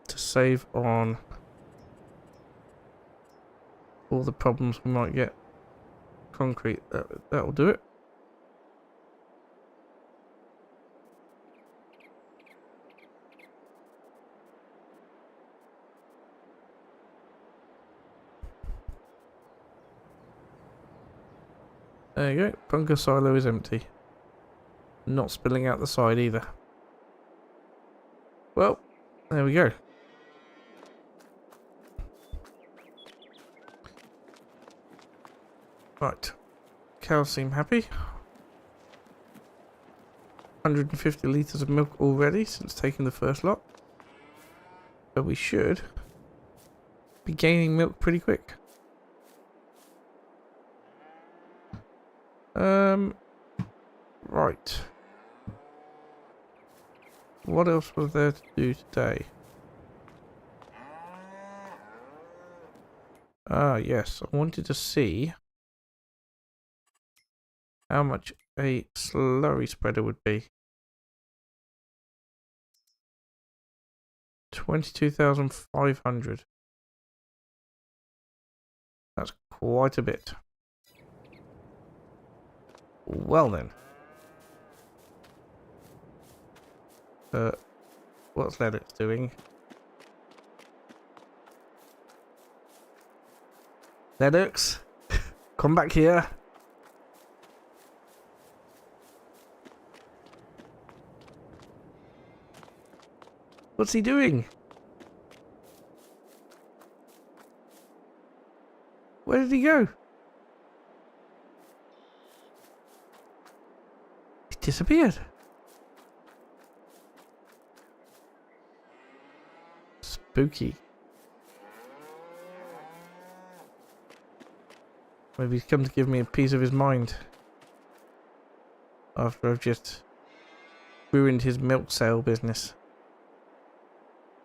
to save on all the problems we might get. Concrete, that'll do it. There you go, bunker silo is empty. Not spilling out the side either. Well, there we go. Right, cows seem happy. 150 litres of milk already since taking the first lot. So we should be gaining milk pretty quick. Right. What else was there to do today? Ah, yes, I wanted to see how much a slurry spreader would be. 22,500. That's quite a bit. Well then. What's Lennox doing? Lennox, come back here. What's he doing? Where did he go? He disappeared. Spooky. Maybe he's come to give me a piece of his mind. After I've just ruined his milk sale business.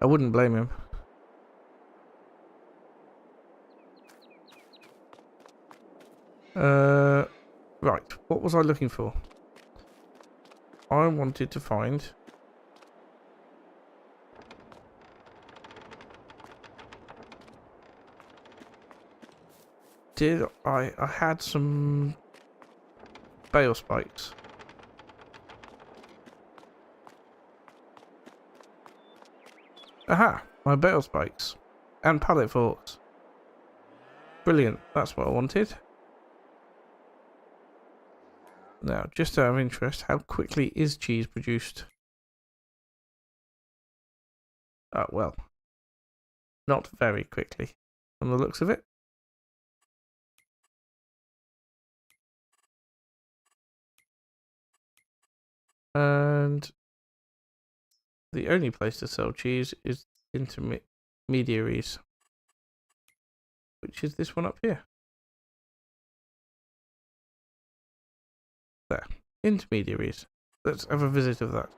I wouldn't blame him. Right, what was I looking for? I wanted to find... I had some bale spikes. Aha! My bale spikes. And pallet forks. Brilliant, that's what I wanted. Now, just out of interest, how quickly is cheese produced? Well, not very quickly, from the looks of it. And the only place to sell cheese is intermediaries, which is this one up here. There, intermediaries. Let's have a visit of that.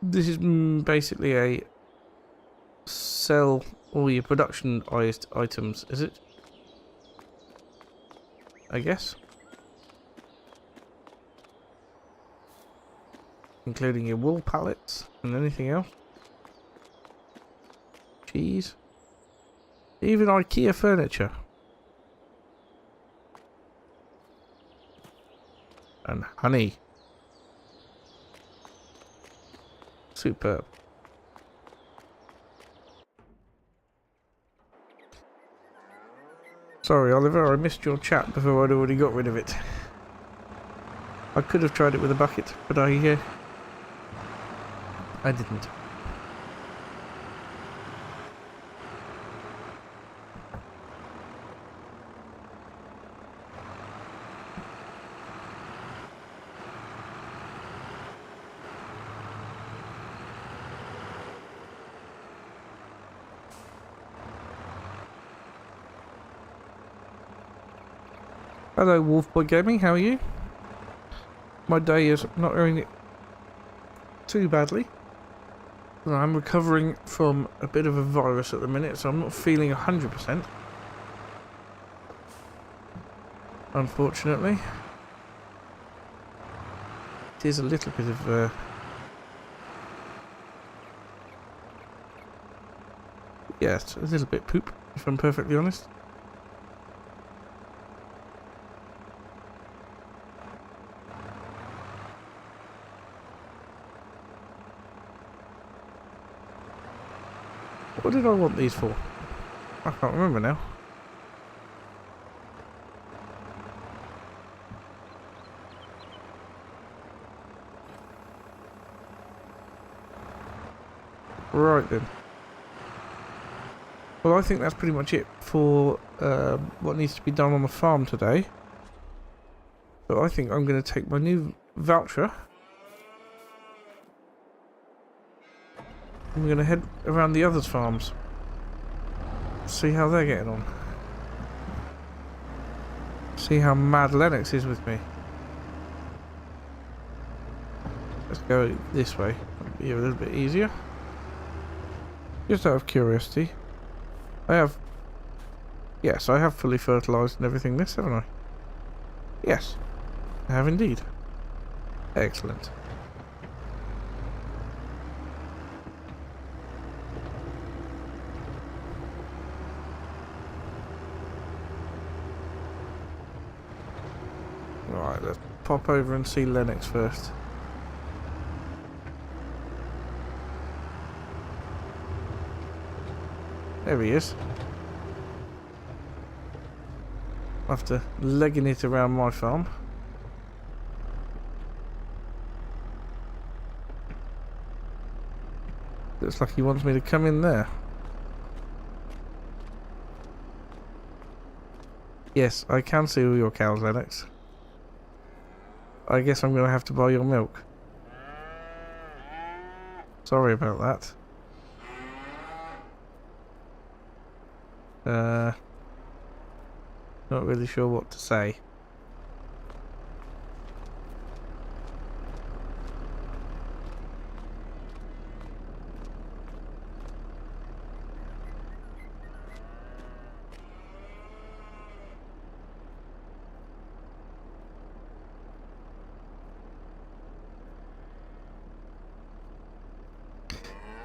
This is basically a sell all your productionized items, is it? I guess. Including your wool pallets and anything else. Cheese. Even IKEA furniture. And honey. Superb. Sorry, Oliver, I missed your chat before I'd already got rid of it. I could have tried it with a bucket, but I didn't. Hello, Wolfboy Gaming, how are you? My day is not going it too badly. I'm recovering from a bit of a virus at the minute, so I'm not feeling 100%. Unfortunately. It is a little bit of yeah, it's a little bit poop, if I'm perfectly honest. What did I want these for? I can't remember now. Right then. Well, I think that's pretty much it for what needs to be done on the farm today. So I think I'm going to take my new voucher. I'm going to head around the others' farms. See how they're getting on. See how mad Lennox is with me. Let's go this way. It'll be a little bit easier. Just out of curiosity. Yes, I have fully fertilised and everything this, haven't I? Yes. I have indeed. Excellent. Right, let's pop over and see Lennox first. There he is. After legging it around my farm. Looks like he wants me to come in there. Yes, I can see all your cows, Lennox. I guess I'm going to have to buy your milk. Sorry about that. Not really sure what to say.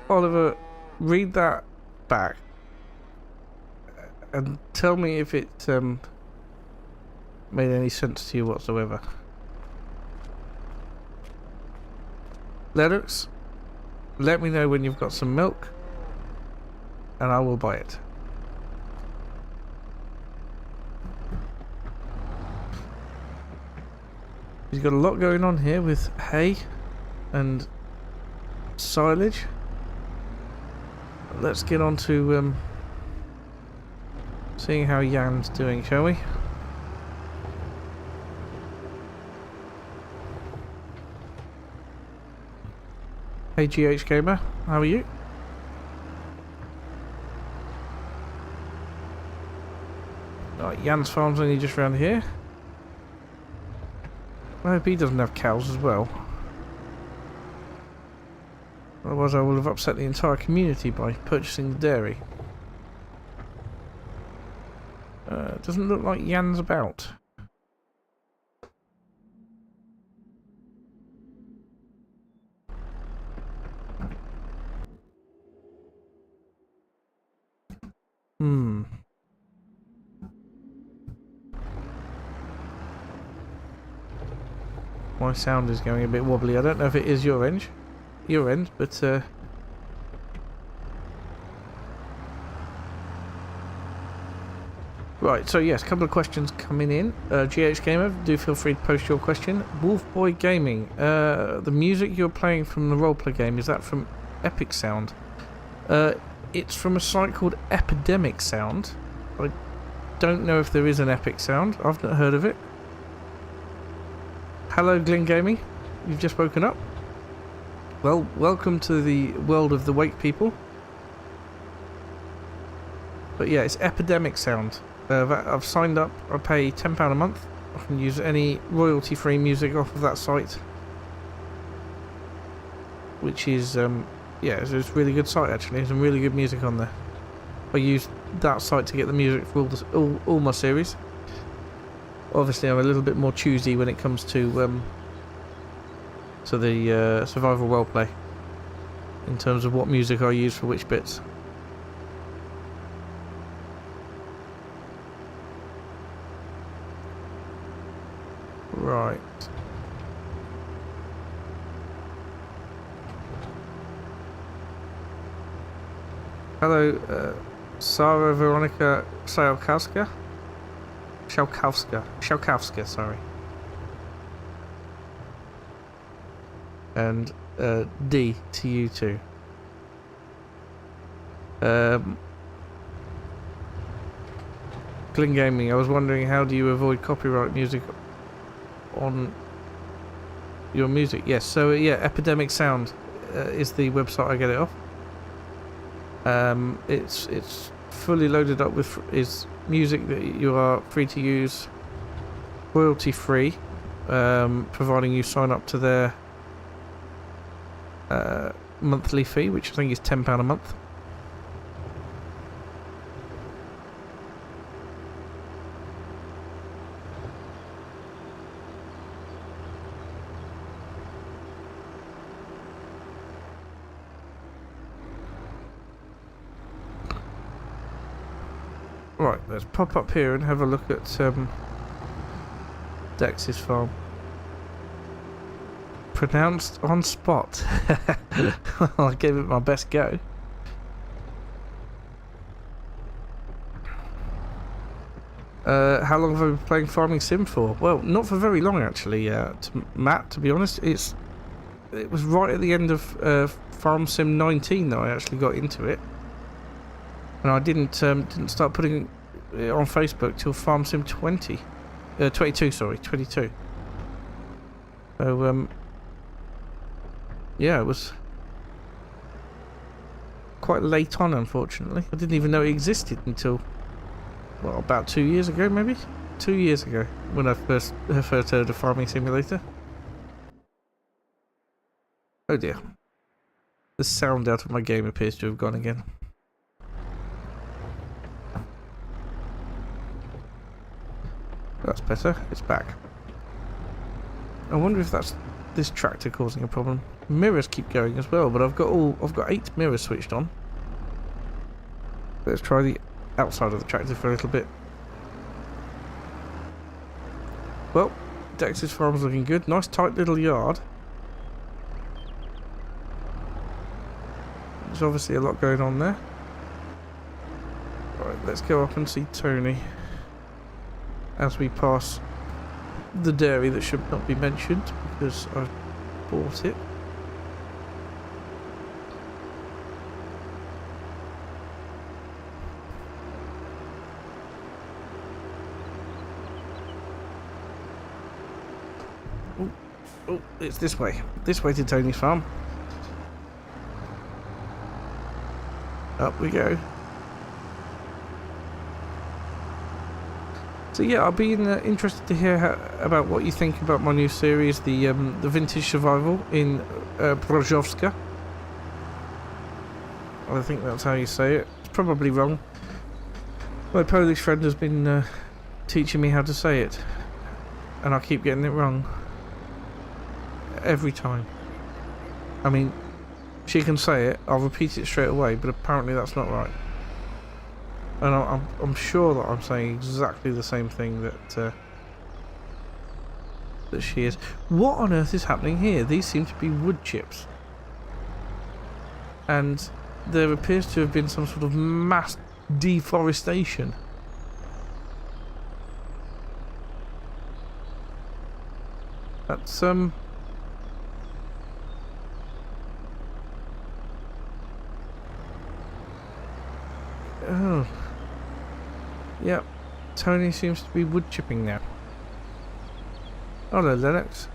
Oliver, read that back and tell me if it made any sense to you whatsoever. Lennox, let me know when you've got some milk and I will buy it. He's got a lot going on here with hay and silage. Let's get on to seeing how Jan's doing, shall we? Hey GH Gamer, how are you? Right, Jan's farm's only just around here. I hope he doesn't have cows as well. Otherwise I will have upset the entire community by purchasing the dairy. Doesn't look like Jan's about. My sound is going a bit wobbly. I don't know if it is your end, but right, so yes, a couple of questions coming in. GH Gamer, do feel free to post your question. Wolfboy Gaming, the music you're playing from the roleplay game, is that from Epic Sound? It's from a site called Epidemic Sound. I don't know if there is an Epic Sound. I've not heard of it. Hello Glyn Gaming, you've just woken up. Well, welcome to the world of the Wake people. But yeah, it's Epidemic Sound. I've signed up. I pay £10 a month. I can use any royalty-free music off of that site, which is yeah, it's a really good site actually. There's some really good music on there. I use that site to get the music for all my series. Obviously, I'm a little bit more choosy when it comes to the survival roleplay in terms of what music I use for which bits. Right. Hello, Sarah Veronica Szałkowska, sorry. And D to you too. Glyn Gaming, I was wondering, how do you avoid copyright music on your music? Yes, so yeah, Epidemic Sound is the website I get it off. It's fully loaded up with music that you are free to use, royalty free, providing you sign up to their monthly fee, which I think is £10 a month. Right, let's pop up here and have a look at Dex's farm. Pronounced on spot. I gave it my best go. How long have I been playing Farming Sim for? Well, not for very long actually, Matt, to be honest. It was right at the end of Farm Sim 19 that I actually got into it. And I didn't start putting it on Facebook till Farm Sim 22, sorry, 22. So, yeah, it was quite late on, unfortunately. I didn't even know it existed until, well, about 2 years ago, maybe? 2 years ago, when I first heard of Farming Simulator. Oh dear. The sound out of my game appears to have gone again. That's better. It's back. I wonder if that's this tractor causing a problem. Mirrors keep going as well, but I've got 8 mirrors switched on. Let's try the outside of the tractor for a little bit. Well, Dex's farm's looking good. Nice tight little yard. There's obviously a lot going on there. Right, let's go up and see Tony as we pass the dairy that should not be mentioned because I've bought it. Oh, it's this way. This way to Tony's farm. Up we go. So yeah, I'll be interested to hear about what you think about my new series, the Vintage Survival in Brozowska. I think that's how you say it. It's probably wrong. My Polish friend has been teaching me how to say it, and I keep getting it wrong every time. I mean, she can say it, I'll repeat it straight away, but apparently that's not right. And I'm sure that I'm saying exactly the same thing that she is. What on earth is happening here? These seem to be wood chips. And there appears to have been some sort of mass deforestation. That's oh. Yep, Tony seems to be wood chipping now. Hello, Lennox.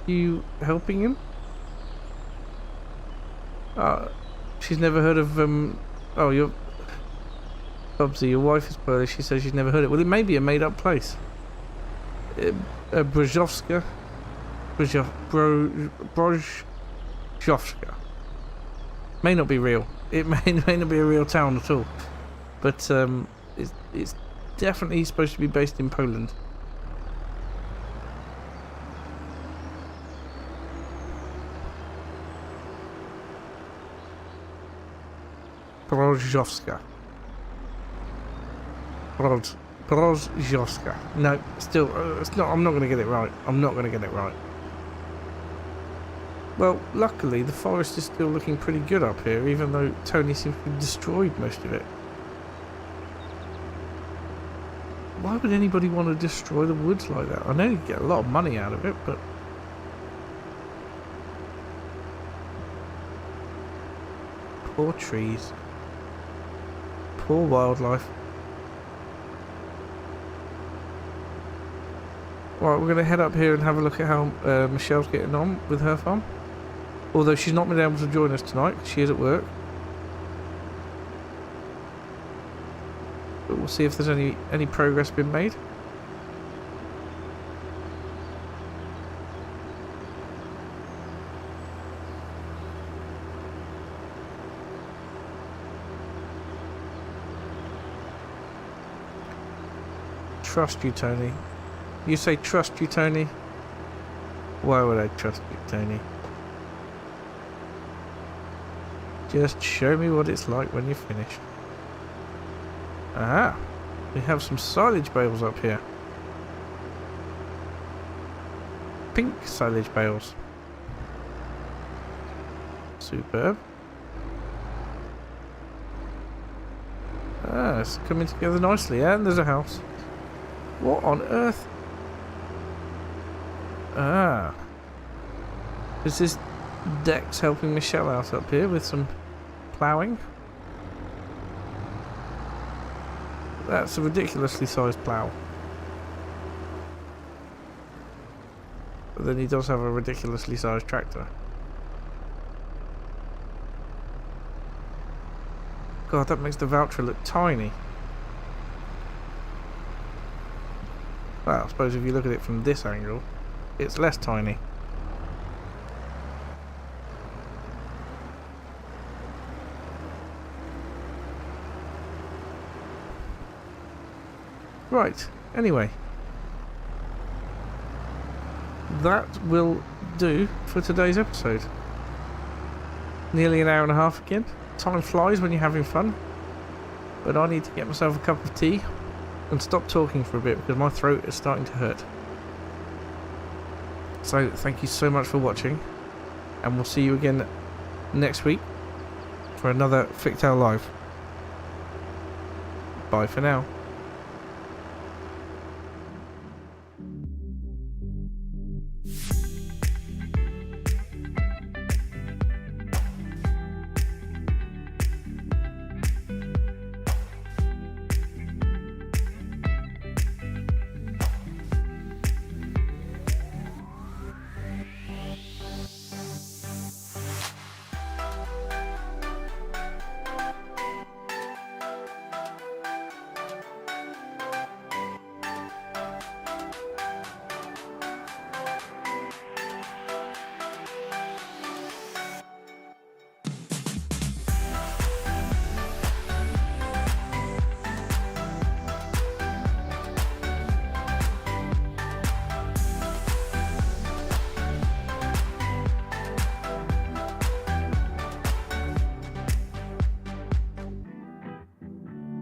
You helping him? She's never heard of oh, your Bubsy, your wife is Polish. She says she's never heard it. Well, it may be a made-up place. Brozowska. Brozowska. May not be real. It may not be a real town at all, but it's definitely supposed to be based in Poland. Brozowska. Brozowska. No, still, it's not. I'm not going to get it right. I'm not going to get it right. Well, luckily the forest is still looking pretty good up here, even though Tony seems to have destroyed most of it. Why would anybody want to destroy the woods like that? I know you get a lot of money out of it, but... Poor trees. Poor wildlife. Right, we're going to head up here and have a look at how Michelle's getting on with her farm. Although she's not been able to join us tonight, she is at work. But we'll see if there's any progress been made. Trust you, Tony. You say trust you, Tony? Why would I trust you, Tony? Just show me what it's like when you're finished. Aha! We have some silage bales up here. Pink silage bales. Superb. Ah, it's coming together nicely, and there's a house. What on earth? Ah. Is this Dex helping Michelle out up here with some ploughing? That's a ridiculously sized plough. But then he does have a ridiculously sized tractor. God, that makes the voucher look tiny. Well, I suppose if you look at it from this angle, it's less tiny. Right, anyway. That will do for today's episode. Nearly an hour and a half again. Time flies when you're having fun. But I need to get myself a cup of tea and stop talking for a bit because my throat is starting to hurt. So thank you so much for watching, and we'll see you again next week for another Fichthal Live. Bye for now.